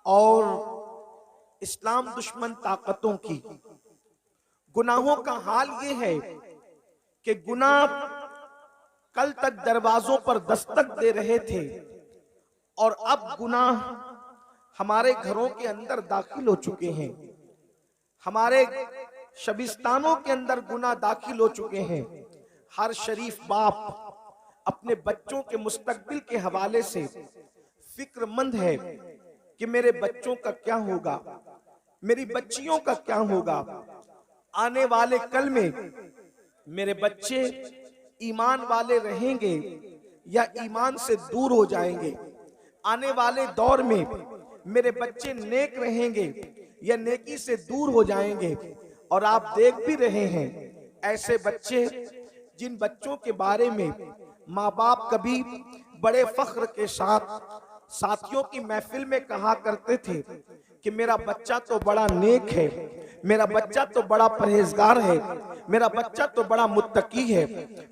और इस्लाम दुश्मन ताकतों की। गुनाहों का हाल ये है कि गुनाह कल तक दरवाजों पर दस्तक दे रहे थे और अब गुनाह हमारे घरों के अंदर दाखिल हो चुके हैं। हमारे शबिस्तानों के अंदर गुनाह दाखिल हो चुके हैं। हर शरीफ बाप अपने बच्चों के मुस्तकबिल के हवाले से फिक्रमंद है कि मेरे बच्चों का क्या होगा, मेरी बच्चियों का क्या होगा। आने वाले कल में मेरे बच्चे ईमान वाले रहेंगे या ईमान से दूर हो जाएंगे। आने वाले दौर में मेरे बच्चे नेक रहेंगे या नेकी से दूर हो जाएंगे। और आप देख भी रहे हैं ऐसे बच्चे जिन बच्चों के बारे में माँ बाप कभी बड़े फख्र के साथ साथियों की महफिल में कहा करते थे कि मेरा बच्चा तो बड़ा नेक है, मेरा बच्चा तो बड़ा परहेजगार है, मेरा बच्चा तो बड़ा मुत्तकी है,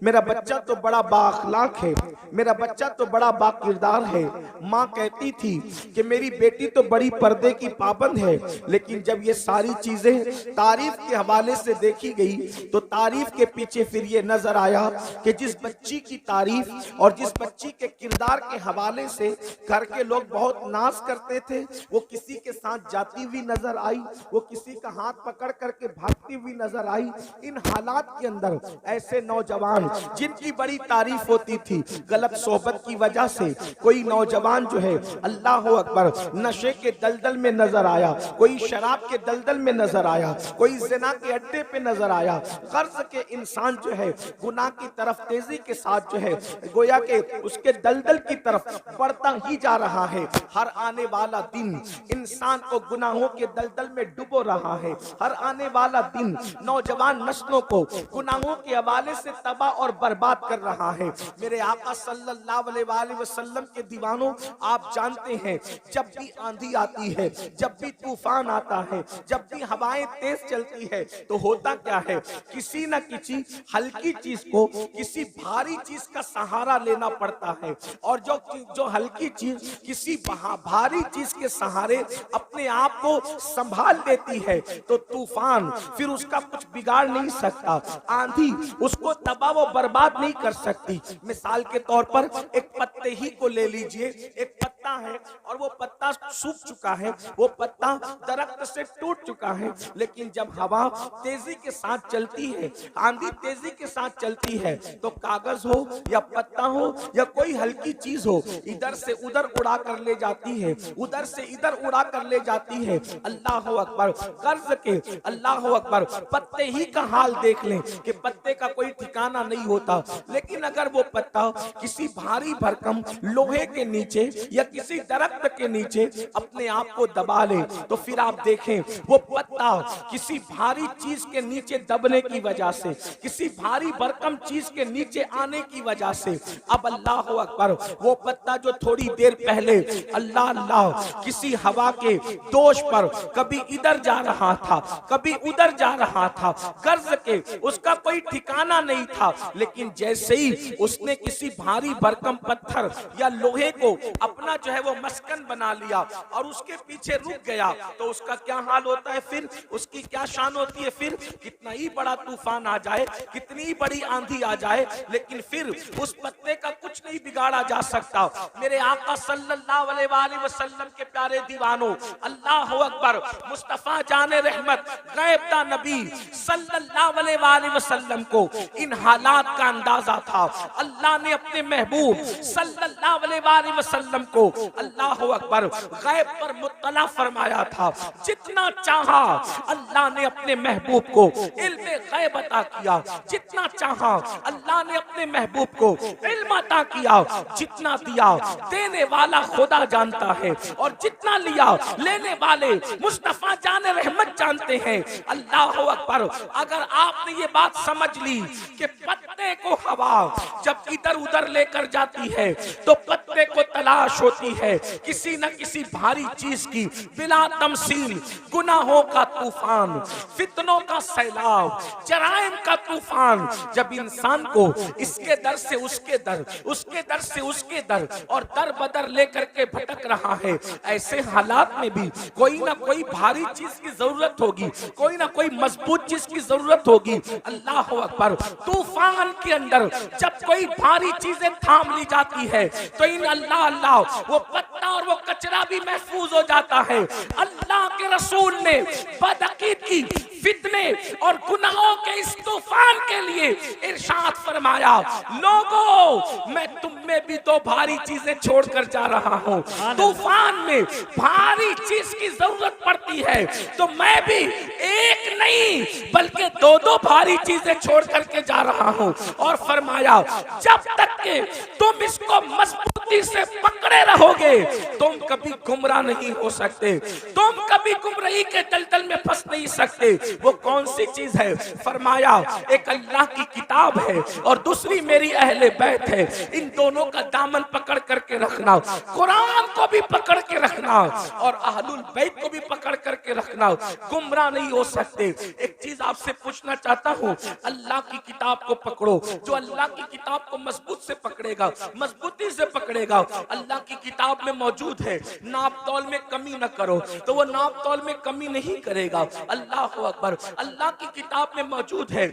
मेरा बच्चा तो बड़ा बाअखलाक है, मेरा बच्चा तो बड़ा बाकिरदार है। माँ कहती थी कि मेरी बेटी तो बड़ी पर्दे की पाबंद है। लेकिन जब ये सारी चीजें तारीफ के हवाले से देखी गई तो तारीफ के पीछे फिर ये नजर आया कि जिस बच्ची की तारीफ और जिस बच्ची के किरदार के हवाले से घर के लोग बहुत नाज करते थे, वो किसी के साथ जाती हुई नजर आई, वो किसी का हाथ पकड़ करके भागती हुई नजर आई। इन हालात के अंदर ऐसे नौजवान जिनकी बड़ी तारीफ होती थी, गलत सोहबत की वजह से कोई नौजवान जो है अल्लाह अकबर नशे के दलदल में नजर आया, कोई शराब के दलदल में नजर आया, कोई ज़िना के अड्डे पे नजर आया। कर्ज के इंसान जो है गुनाह की तरफ तेजी के साथ जो है गोया के उसके दलदल की तरफ बढ़ता ही जा रहा है। हर आने वाला दिन इंसान को गुनाहों के दलदल में डुबो रहा है। हर आने वाला दिन नौजवान नस्लों को गुनाहों के हवाले से तबाह और बर्बाद कर रहा है। मेरे आका सल्लल्लाहु अलैहि वसल्लम के दीवानों, आप जानते हैं जब भी आंधी आती है, जब भी तूफान आता है, जब भी हवाएं तेज चलती है तो होता क्या है, किसी न किसी हल्की चीज को किसी भारी चीज का सहारा लेना पड़ता है। और जो हल्की चीज किसी भारी चीज के सहारे अपने आप को संभाल लेती है तो तूफान फिर उसका कुछ बिगाड़ नहीं सकता, आंधी उसको तबाह व बर्बाद नहीं कर सकती। मिसाल के तौर पर एक पत्ते ही को ले लीजिए, एक पत्ता है और वो पत्ता सूख चुका है, वो पत्ता दरख्त से टूट चुका है, लेकिन जब हवा तेजी के साथ चलती है, आंधी तेजी के साथ चलती है तो कागज हो या पत्ता हो या कोई हल्की चीज हो, इधर से उधर उड़ा कर ले जाती है, उधर से इधर उड़ा कर ले जाती है। अल्लाह अकबर, कर्ज के अल्लाह अकबर, पत्ते ही का हाल देख लें कि पत्ते का कोई ठिकाना नहीं होता। लेकिन अगर वो पत्ता किसी भारी भरकम लोहे के नीचे या किसी दरख्त के नीचे अपने आप को दबा ले तो फिर आप देखें वो पत्ता किसी भारी चीज के नीचे दबने की वजह से, किसी भारी भरकम चीज के नीचे आने की वजह से अब अल्लाह अकबर वो पत्ता जो थोड़ी देर पहले अल्लाह अल्लाह किसी हवा के दोष पर कभी इधर जा रहा था, कभी उधर जा रहा था, कर्ज के उसका कोई ठिकाना नहीं था, लेकिन जैसे ही उसने किसी भारी भरकम पत्थर या लोहे को अपना जो है वो मस्कन बना लिया और उसके पीछे रुक गया तो उसका क्या हाल होता है, फिर उसकी क्या शान होती है। फिर कितना ही बड़ा तूफान आ जाए, कितनी बड़ी आंधी आ जाए, लेकिन फिर उस पत्ते का कुछ नहीं बिगाड़ा जा सकता। मेरे आका सल्लल्लाहु अलैहि वसल्लम के प्यारे दीवानों, अल्लाह अकबर, मुस्तफा जाने रहमत गैब दा नबी सल्लल्लाहु अलैहि वसल्लम को इन हालात का अंदाजा था। अल्लाह ने अपने महबूब सल्लल्लाहु अलैहि वसल्लम को अल्लाह अकबर गैब पर मुत्तला फरमाया था। जितना चाहा अल्लाह ने अपने महबूब को इल्म गैब अता किया, जितना चाहा अल्लाह ने अपने महबूब को इल्म अता किया। जितना दिया देने वाला खुदा जानता है और जितना लिया लेने वाले मुस्तफा जाने रहमत जानते हैं। अल्लाह अकबर, अगर आपने ये बात समझ ली कि पत्ते को हवा जब इधर उधर लेकर जाती है तो पत्ते को तलाश होती होती है किसी न किसी भारी चीज की, बिला तमसील गुनाहों का तूफान, फितनों का सैलाब, जराइम का तूफान, जब इंसान को इसके दर से उसके दर, उसके दर से उसके दर और दर बदर लेकर के भटक रहा है, ऐसे हालात में भी कोई ना कोई भारी चीज की जरूरत होगी, कोई ना कोई मजबूत चीज की जरूरत होगी। अल्लाह अकबर। तूफान के अंदर जब कोई भारी चीजें थाम ली जाती है तो इन अल्लाह अल्लाह वो पत्ता और वो कचरा भी महफूज हो जाता है। अल्लाह के रसूल ने बदअकीदगी, फितने और गुनाहों के इस तूफान के लिए इरशाद फरमाया, लोगों मैं तुम में भी तो भारी चीजें छोड़कर जा रहा हूं। तूफान में भारी चीज की जरूरत पड़ती है तो मैं भी एक नहीं बल्कि दो दो भारी चीजें छोड़ करके जा रहा हूं। और फरमाया, जब तक के तुम इसको मजबूती से पकड़े रहोगे तुम कभी गुमराह नहीं हो सकते, तुम कभी गुमराही के दलदल में फंस नहीं सकते। वो कौन सी चीज है? फरमाया, एक अल्लाह की किताब है और दूसरी मेरी अहले बैत है। इन दोनों का दामन पकड़ करके रखना, कुरान को भी पकड़ के रखना और अहलुल बैत को भी पकड़ करके रखना, गुमराह नहीं हो सकते। एक चीज आपसे पूछना चाहता हूँ, अल्लाह की किताब को पकड़ो। जो अल्लाह की किताब को मजबूत से पकड़ेगा, मजबूती से पकड़ेगा, अल्लाह की किताब में मौजूद है नाप तौल में कमी न करो तो वो नाप तौल में कमी नहीं करेगा। अल्लाह अकबर। अल्लाह की किताब में मौजूद है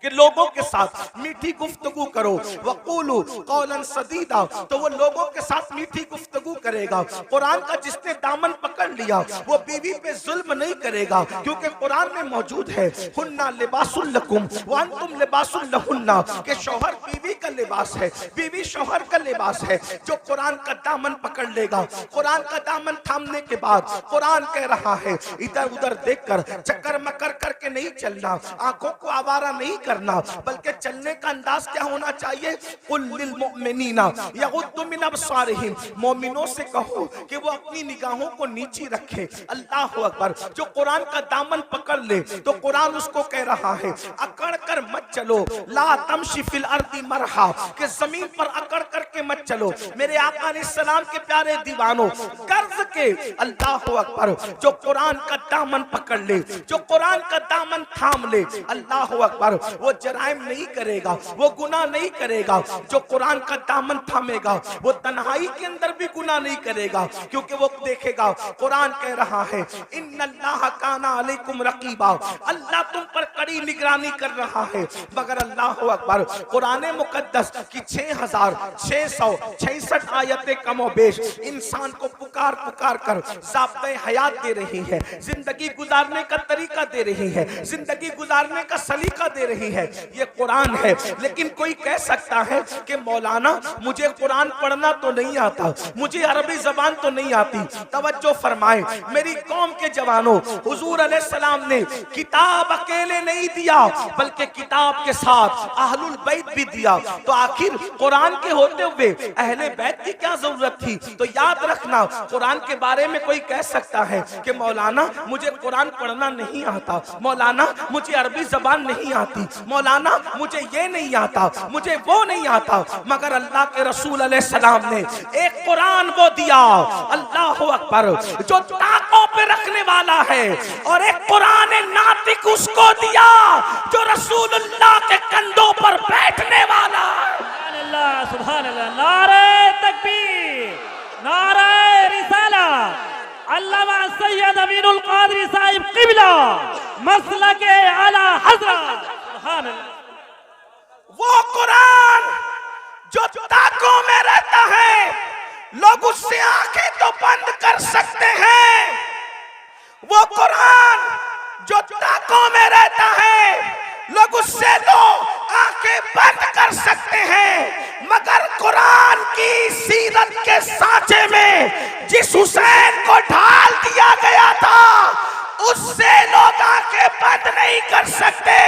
कि लोगों के साथ मीठी गुफ्तगू करो, वक़ूलू कौलन सदीदा, तो वो लोगों के साथ मीठी गुफ्तगू करेगा। कुरान का जिसने दामन पकड़ लिया वो बीवी पे जुल्म नहीं करेगा, क्योंकि कुरान में मौजूद है, हुन्ना लिबासुल लकुम व अंतुम लिबासुल लहुन्ना, कि शौहर बीवी का लिबास है, बीवी शौहर का लिबास है। जो कुरान का दामन पकड़ लेगा, कुरान का दामन थामने के बाद कुरान कह रहा है, इधर उधर देखकर चक्कर मकर करके नहीं चलना, आंखों को आवारा नहीं करना, बल्कि चलने का अंदाज क्या होना चाहिए? कुल लिल मुमिनीना यगुद्दु मिन अबसारिहिम, मोमिनों से कहो कि वो अपनी निगाहों को नीची रखे। अल्लाह अकबर। जो कुरान का दामन पकड़ ले तो कुरान उसको कह रहा है, अकड़ कर मत चलो, ला तमशी फिल अर्दी मरहा, कि जमीन पर अकड़ करके मत चलो। मेरे आका अलैहिस्सलाम के प्यारे दीवानों, कर्ज के अल्लाह अकबर, जो कुरान का दामन पकड़ ले, जो कुरान का दामन थाम ले, अल्लाह अकबर, वो जराइम नहीं करेगा, वो गुनाह नहीं करेगा। जो कुरान का दामन थामेगा वो तन्हाई के अंदर भी गुनाह नहीं करेगा, क्योंकि वो देखेगा कुरान कह रहा है, इन्नल्लाह काना अलैकुम रकीबा, अल्लाह तुम पर कड़ी निगरानी कर रहा है। मगर अल्लाह अकबर, कुरान मुकद्दस की 6666 आयतें कमोबेश इंसान को पुकार पुकार कर ज़ाब्ते हयात दे रही है, जिंदगी गुजारने का तरीका दे रही है, जिंदगी गुजारने का सलीका दे रही है। ये कुरान है। लेकिन कोई कह सकता है कि मौलाना मुझे कुरान पढ़ना तो नहीं आता, मुझे अरबी जबान तो नहीं आती। तवज्जो फरमाएं मेरी कौम के जवानों, हुजूर अलैहिस्सलाम ने किताब अकेले नहीं दिया बल्कि किताब के साथ अहलुल बैत भी दिया। तो आखिर कुरान के होते हुए अहले बैत की क्या जरूरत थी? तो याद रखना, कुरान के बारे में कोई कह सकता है कि मौलाना मुझे कुरान पढ़ना नहीं आता, मौलाना मुझे अरबी जबान नहीं आती, मौलाना मुझे ये नहीं आता, मुझे वो नहीं आता। मगर अल्लाह के रसूल अलैहिस्सलाम ने एक कुरान वो दिया, अल्लाह अकबर, जो ताकों पे रखने वाला है, और एक कुरान नातिक उसको दिया जो रसूलुल्लाह के कंधों पर बैठने वाला। सुभान अल्लाह, सुभान अल्लाह, नारे तकबीर, नारे रिसालत। अल्लामा सैयद अमीनुल कादरी साहिब क़िबला मसलके आला हज़रत। सुभान अल्लाह। वो कुरान जो ताकों में रहता है, लोग उससे आंखें तो बंद कर सकते हैं। वो कुरान जो ताकों में रहता है, लोग उससे तो आंखें बंद कर सकते हैं, मगर कुरान की सीरत के सांचे में जिस हुसैन को ढाल दिया गया था उससे लोग आंखें बंद नहीं कर सकते।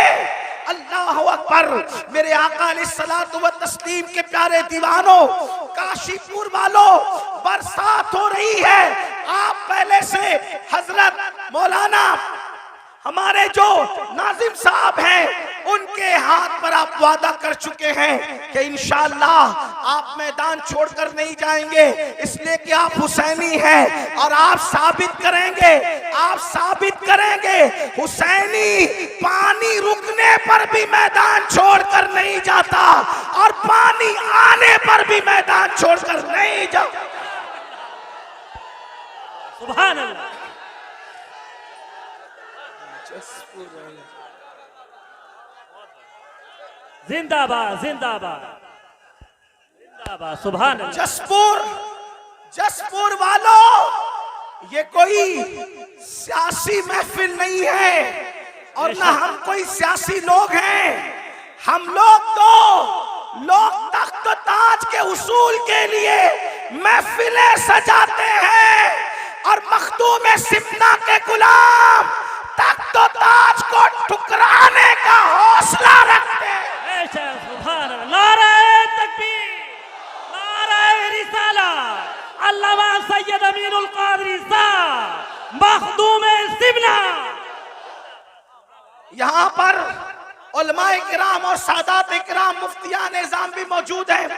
अल्लाह अकबर। मेरे आका अलैहिस्सलातु व तस्लीम के प्यारे दीवानों, काशीपुर वालों, बरसात हो रही है। आप पहले से हजरत मौलाना हमारे जो नाजिम साहब हैं उनके हाथ पर आप वादा कर चुके हैं कि इंशाअल्लाह आप मैदान छोड़कर नहीं जाएंगे, इसलिए कि आप हुसैनी हैं और आप साबित करेंगे हुसैनी पानी रुकने पर भी मैदान छोड़कर नहीं जाता और पानी आने पर भी मैदान छोड़कर नहीं जाता। सुभान अल्लाह। जिंदाबाद जिंदाबाद जिंदाबाद। सुभान अल्लाह। जसपुर वालों, ये कोई सियासी महफिल नहीं है और ना हम कोई सियासी लोग हैं। हम लोग तो लोग तख्त ताज के उसूल के लिए महफिलें सजाते हैं और मखदूम सिमना के गुलाम तख्त ताज को ठुकराने का हौसला रखते हैं। सुभान अल्लाह। नारे तकबीर, नारे रिसालत, अल्लामा सैयद अमीनुल कादरी साहब मखदूम सिमना। यहाँ पर उलमाए किराम और सादात किराम मुफ्तियान निज़ाम भी मौजूद हैं।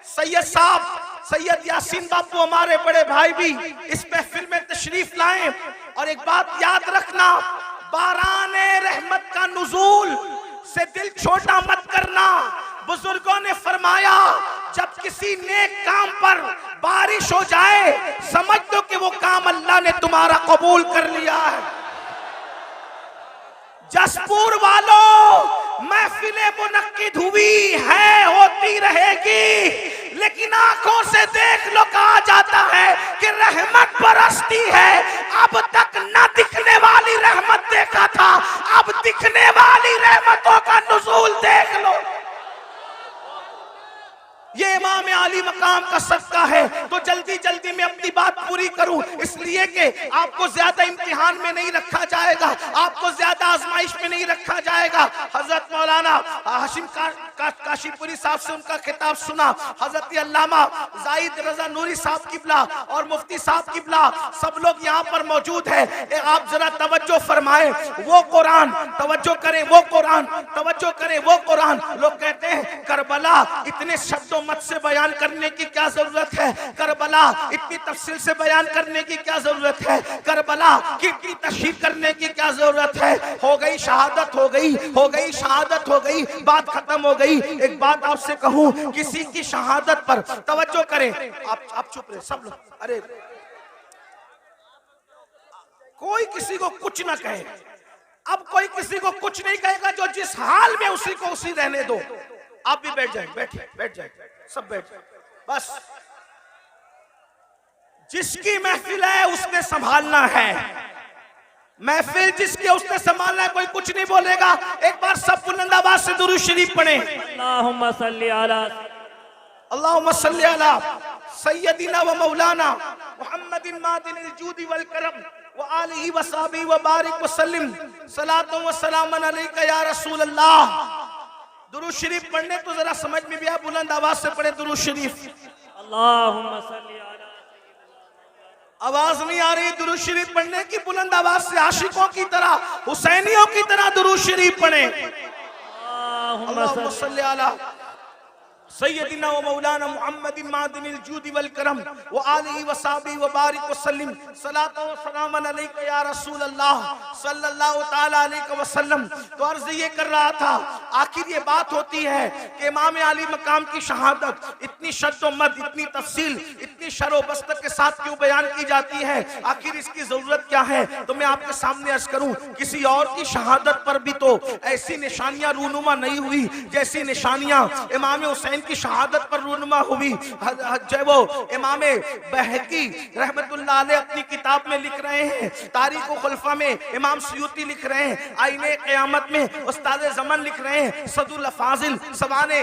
सैयद साहब सैयद यासीन बापू हमारे बड़े भाई भी इस महफिल में तशरीफ लाएं। और एक बात याद रखना, बाराने रहमत का नुज़ूल से दिल छोटा मत करना। बुजुर्गों ने फरमाया जब किसी नेक काम पर बारिश हो जाए समझ दो कि वो काम अल्लाह ने तुम्हारा कबूल कर लिया है। जसपुर वालों, महफिलें मुनक्किद हुई है, होती रहेगी, लेकिन आंखों से देख लो कहा जाता है कि रहमत बरसती है। अब तक न दिखने वाली रहमत देखा था, अब दिखने वाली रहमतों का नुज़ूल देख लो। ये इमाम आली मकाम का सदका है। तो जल्दी जल्दी में अपनी बात पूरी करूं, इसलिए कि आपको ज्यादा इम्तिहान में नहीं रखा जाएगा, आपको ज्यादा आजमाइश में नहीं रखा जाएगा। हजरत मौलाना हाशिम काशीपुरी साहब से उनका खिताब सुना, हजरत अल्लामा जाहिद रजा नूरी साहब किबला और मुफ्ती साहब किबला सब लोग यहाँ पर मौजूद है। आप जरा तवज्जो फरमाएं, वो कुरान तवज्जो करें, वो कुरान तवज्जो करें, वो कुरान। लोग कहते हैं करबला इतने शब्दों मत से बयान करने की क्या जरूरत है, करबला इतनी तफसील से बयान करने की क्या जरूरत है, करबला की इतनी तशरीह करने की क्या जरूरत है। हो गई शहादत, हो गई शहादत, हो गई, बात खत्म हो गई। एक बात आपसे कहूं, किसी की शहादत पर तवज्जो करें। आप चुप रहे सब लोग। अरे कोई किसी को कुछ ना कहे, अब कोई किसी को कुछ नहीं कहेगा। जो जिस हाल में उसी को उसी रहने दो। आप भी बैठ जाए, बैठ जाए, सब बैठ जाए। बस जिसकी महफिल है उसने संभालना है, महफिल जिसकी उसने संभालना है, कोई कुछ नहीं बोलेगा। एक बार सब बुलंद आवाज से दुरूद शरीफ पढ़े। अल्लाहुम्मा सल्ली अला सय्यदिना व मौलाना मुहम्मदिन मादिनिल जूदी वल करम व आलिहि व सहबिहि व बारिक व सल्लिम सलातो व सलामन अलैका या रसूल अल्लाह। दुरूद शरीफ पढ़ने तो जरा समझ में भी आ, बुलंद आवाज से पढ़े दुरूद शरीफ। अल्लाहुम्मा सल्ली अला। आवाज नहीं आ रही दुरूद शरीफ पढ़ने की, बुलंद आवाज से आशिकों की तरह, हुसैनियों की तरह दुरूद शरीफ पढ़े। अल्लाहुम्मा सल्ली अला सय्यदिना व मौलाना मुहम्मदिन मादिनिल जूदी वल करम व आलिहि व सहबिहि व बारिक व सल्लिम सलातो व सलामन अलैका या रसूल अल्लाह सल्लल्लाहु तआला अलैहि वसल्लम। तो अर्ज ये कर रहा था, आखिर ये बात होती है कि इमाम आली मकाम की शहादत इतनी शद्दोमद, इतनी तफसील, इतनी शरो बस्त के साथ क्यों बयान की जाती है, आखिर इसकी जरूरत क्या है। तो मैं आपके सामने अर्ज करूं, किसी और की शहादत पर भी तो ऐसी निशानियां रूनुमा नहीं हुई जैसी निशानियां इमाम हुसैन की शहादत पर रूनुमा हुई। जब वो इमाम बहकी रहमतुल्लाह अलैह अपनी किताब में लिख रहे हैं, तारीख खुलफा में इमाम सुयूती लिख रहे हैं, आईने क़यामत में उस्ताद ज़मान लिख रहे हैं, सदुल फाजिल सवाने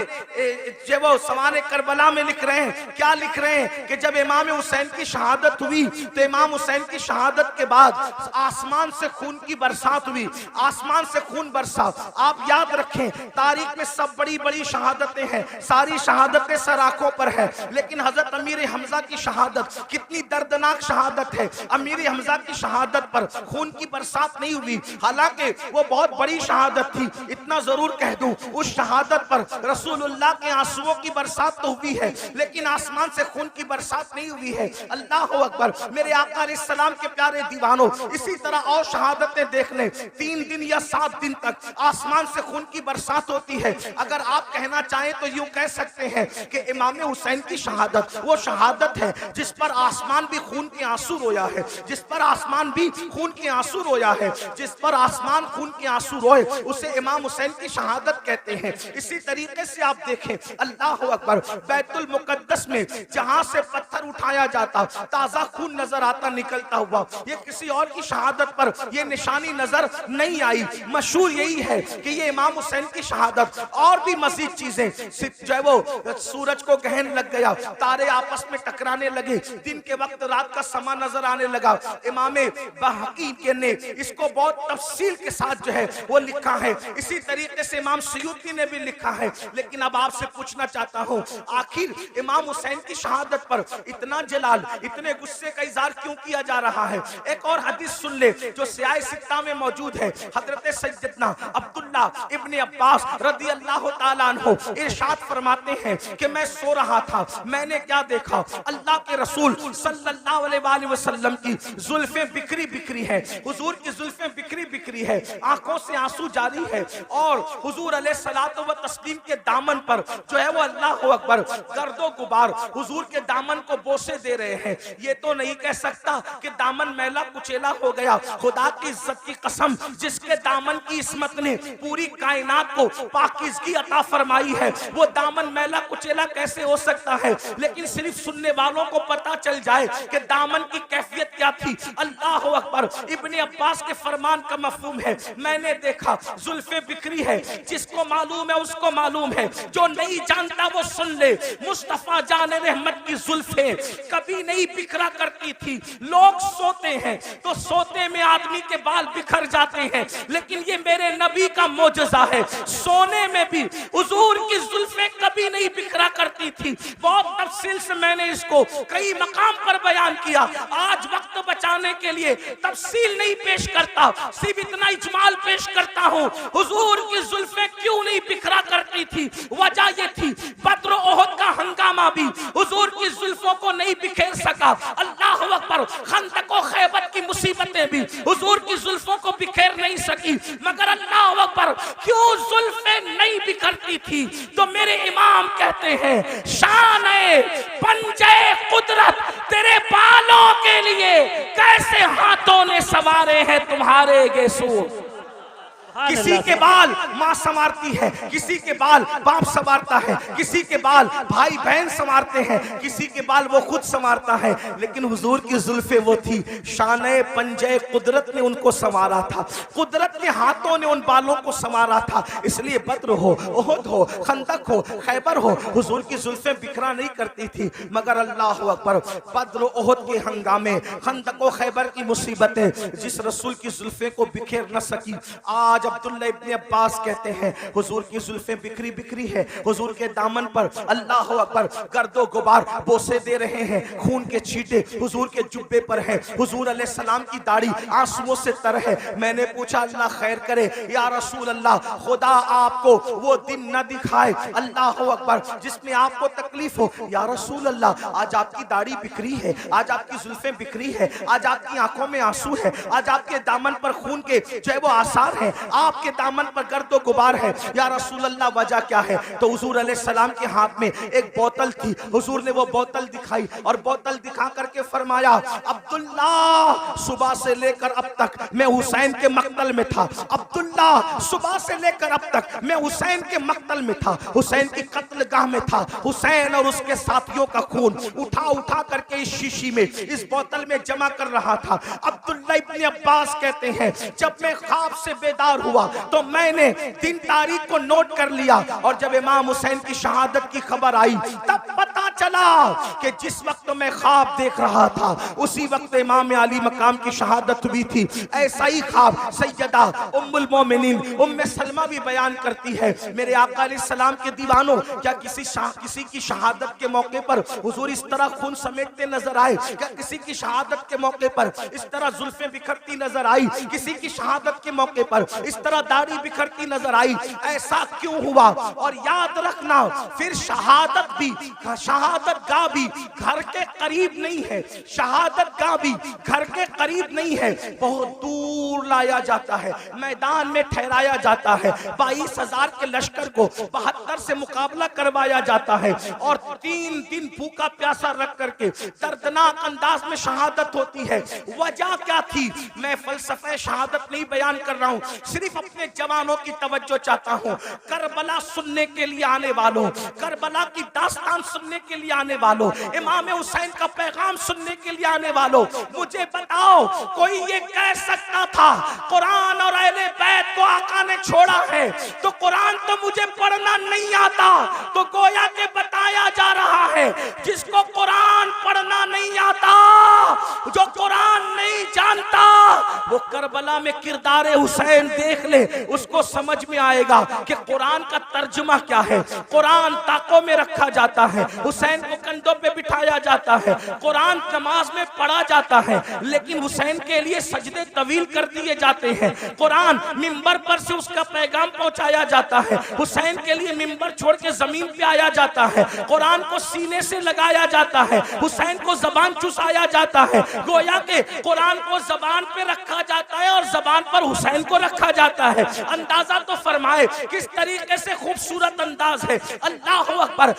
जब वो सवाने करबला में लिख रहे हैं, क्या लिख रहे हैं कि जब इमाम हुसैन की शहादत हुई तो इमाम हुसैन की शहादत के बाद आसमान से खून की बरसात हुई, आसमान से खून बरसा। आप याद रखें, तारीख में सब बड़ी बड़ी शहादतें हैं, सारी सारी शहादतें सर आंखों पर है, लेकिन हजरत अमीर हमजा की शहादत कितनी दर्दनाक शहादत है। अमीर हमजा की शहादत पर खून की बरसात नहीं हुई, हालांकि वो बहुत बड़ी शहादत थी। इतना जरूर कह दूं, उस शहादत पर रसूलुल्लाह के आंसुओं की बरसात तो हुई है, लेकिन आसमान से खून की बरसात नहीं हुई है। अल्लाह अकबर। मेरे आका अलैहिस्सलाम के प्यारे दीवानों, इसी तरह और शहादतें देख लें, 3 दिन या 7 दिन तक आसमान से खून की बरसात होती है। अगर आप कहना चाहें तो यूं कह सकते हैं कि इमाम हुसैन की शहादत वो शहादत है जिस पर आसमान भी खून के आंसू रोया है, जिस पर आसमान भी खून के आंसू रोया है, जिस पर आसमान खून के आंसू रोए उसे इमाम हुसैन की शहादत कहते हैं। इसी तरीके से आप देखें, अल्लाह अकबर, बैतुल मुकद्दस में जहां से पत्थर उठाया जाता, ताजा खून नजर आता निकलता हुआ, ये किसी और की शहादत पर ये निशानी नजर नहीं आई। मशहूर यही है कि ये इमाम हुसैन की शहादत। और भी मजीद चीजें, जो है वो सूरज को गहन लग गया, तारे आपस में टकराने लगे, दिन के वक्त रात का समा नजर आने लगा। इमाम बहकी के ने इसको बहुत तफसील के साथ जो है वो लिखा है। इसी तरीके से इमाम सयूती ने भी लिखा है। लेकिन अब आपसे पूछना चाहता हूं, आखिर इमाम हुसैन की शहादत पर इतना जलाल, इतने गुस्से का इजहार क्यों किया जा रहा है? एक और हदीस सुन ले जो सियाह सित्ता में मौजूद है। हजरत सैयदना अब्दुल्ला इब्ने अब्बास रदी अल्लाह ताला अन्हु इरशाद फरमाते हैं कि मैं सो रहा था, मैंने क्या देखा, अल्लाह के रसूल सल्लल्लाहु अलैहि वसल्लम की जुल्फें बिखरी बिखरी है, हुजूर की जुल्फें बिखरी बिखरी है, आंखों से आंसू जारी है, और हुजूर अलैहिस्सलातु व तस्लीम के दामन पर जो है वो अल्लाह अकबर गर्दो गुबार हुजूर के दामन को बोसे दे रहे हैं। ये तो नहीं कह सकता कि दामन मैला कुचेला हो गया। खुदा की इज्जत की कसम, जिसके दामन की इस्मत ने पूरी कायनात को पाकीज़गी अता फरमाई है, वो दामन मैला कुचेला कैसे हो सकता है? लेकिन सिर्फ सुनने वालों को पता चल जाए कि दामन की कैफियत क्या थी। अल्लाह अकबर। इब्ने अब्बास के फरमान का मफहूम है, मैंने देखा जुल्फे बिखरी है, जिसको मालूम है उसको मालूम है, जो नहीं जानता वो सुन ले। मुस्तफा जान रहमत की जुल्फे कभी नहीं बिखरा करती थी। लोग सोते हैं तो सोते में आदमी के बाल बिखर जाते हैं, लेकिन ये मेरे नबी का मोजज़ा है, सोने में भी हुजूर की जुल्फे कभी नहीं बिखरा करती थी। बहुत तफसील से मैंने इसको कई मकाम पर बयान किया। आज वक्त बचाने के लिए तफसील नहीं पेश करता, सिर्फ इतना इजमाल पेश करता हूँ। हुजूर की जुल्फे क्यों नहीं बिखरा करती थी? वजह ये थी, बद्र ओहद का हंगामा भी हुजूर की जुल्फों को नहीं बिखेर सका। अल्लाह अकबर। खंदक और खैबर की मुसीबतें भी हुजूर की जुल्फों को बिखेर नहीं सकी। मगर अल्लाह अकबर, क्यों जुल्फे नहीं बिखरती थी? तो मेरे इमाम कहते हैं, शान है पंजे कुदरत तेरे बालों के लिए कैसे हाथों ने सवारे हैं तुम्हारे गेसूर। किसी के बाल माँ संवारती है, किसी के बाल बाप संवारता है, किसी के बाल भाई बहन संवारते हैं, किसी के बाल वो खुद संवारता है, लेकिन हुजूर की जुल्फे वो थी, शाने पंजे कुदरत ने उनको संवारा था, कुदरत के हाथों ने उन बालों को संवारा था। इसलिए बद्र हो, ओहद हो, खंदक हो, खैबर हो, हुजूर की जुल्फे बिखरा नहीं करती थी। मगर अल्लाह अकबर, बद्र ओहद के हंगामे, खंदक और खैबर की मुसीबतें जिस रसूल की जुल्फे को बिखेर न सकी, आज अब्दुल्ला इब्ने अब्बास कहते हैं हुजूर की जुल्फें बिखरी बिखरी है, हुजूर के दामन पर अल्लाह अकबर गर्दो गुबार बोसे दे रहे हैं, खून के छींटे हुजूर के जुब्बे पर हैं, हुजूर अलैहि सलाम की दाढ़ी आंसुओं से तर है। मैंने पूछा अल्लाह खैर करे या रसूल अल्लाह, खुदा आपको वो दिन न दिखाए अल्लाह अकबर जिसमें आपको तकलीफ हो। या रसूल अल्लाह, आज आपकी दाढ़ी बिखरी है, आज आपकी जुल्फें बिखरी है, आज आपकी आंखों में आंसू है, आज आपके दामन पर खून के जो है वो आसार हैं, आपके दामन पर गर्दो गुबार है। या रसूल अल्लाह, वजह क्या है? तो हुजूर अलैहि सलाम के हाथ में एक बोतल थी, हुजूर ने वो बोतल दिखाई और बोतल दिखा करके फरमाया, अब्दुल्ला सुबह से लेकर अब तक मैं हुसैन के मक्तल में था, अब्दुल्ला सुबह से लेकर अब तक मैं हुसैन के मक्तल में था, हुसैन की कत्लगाह में था, हुसैन और उसके साथियों का खून उठा उठा करके इस शीशी में, इस बोतल में जमा कर रहा था। अब्दुल्ला इब्ने अब्बास कहते हैं, जब मैं ख्वाब से बेदार हुआ तो मैंने दिन तारीख को नोट कर लिया, और जब इमाम हुसैन की शहादत की खबर आई तब पता चला कि जिस वक्त मैं ख्वाब देख रहा था उसी वक्त इमाम अली मकाम की शहादत हुई थी। ऐसा ही ख्वाब सैयदा उम्मुल मोमिनीन उम्मे सलमा भी बयान करती है। मेरे आका अलैहिस्सलाम के दीवानों, क्या किसी की शहादत के मौके पर हुजूर इस तरह खून समेटते नजर आए? क्या किसी की शहादत के मौके पर इस तरह जुल्फें बिखरती नजर आई? किसी की शहादत के मौके पर इस तरह दाढ़ी बिखरती नजर आई? ऐसा क्यों हुआ? और याद रखना, फिर शहादत गाह भी घर के करीब नहीं है, शहादत गाह भी घर के करीब नहीं है, बहुत दूर लाया जाता है, मैदान में ठहराया जाता है। 22,000 के लश्कर को 72 से मुकाबला करवाया जाता है और 3 दिन भूखा प्यासा रख करके दर्दनाक अंदाज में शहादत होती है। वजह क्या थी? मैं फलसफे शहादत नहीं बयान कर रहा हूं, सिर्फ अपने जवानों की तवज्जो चाहता हूं। करबला सुनने के लिए आने वालों, करबला की दास्तान सुनने के लिए आने वालों, इमाम हुसैन का पैगाम सुनने के लिए आने वालों, मुझे बताओ कोई ये कह सकता था कुरान और अहले बैत को आका ने छोड़ा है तो कुरान तो मुझे पढ़ना नहीं आता? तो गोया के बताया जा रहा है जिसको कुरान पढ़ना नहीं आता, जो कुरान नहीं जानता, वो करबला में किरदार हुसैन देख ले, उसको समझ में आएगा कि कुरान का तर्जुमा क्या है। कुरान ताकों में रखा जाता है, हुसैन को कंधों पे बिठाया जाता है, कुरान नमाज में पढ़ा जाता है, लेकिन हुसैन के लिए सजदे तवील कर दिए जाते हैं। कुरान मिंबर पर से उसका पैगाम पहुंचाया जाता है, हुसैन के लिए मिंबर छोड़ के जमीन पे आया जाता है, कुरान को सीने से लगाया जाता है, हुसैन को जबान चुसाया जाता है, गोया के कुरान को जबान पे रखा जाता है और जबान पर हुसैन को रखा जाता है। अंदाजा तो फरमाए किस तरीके से खूबसूरत अंदाज है। अल्लाह अकबर,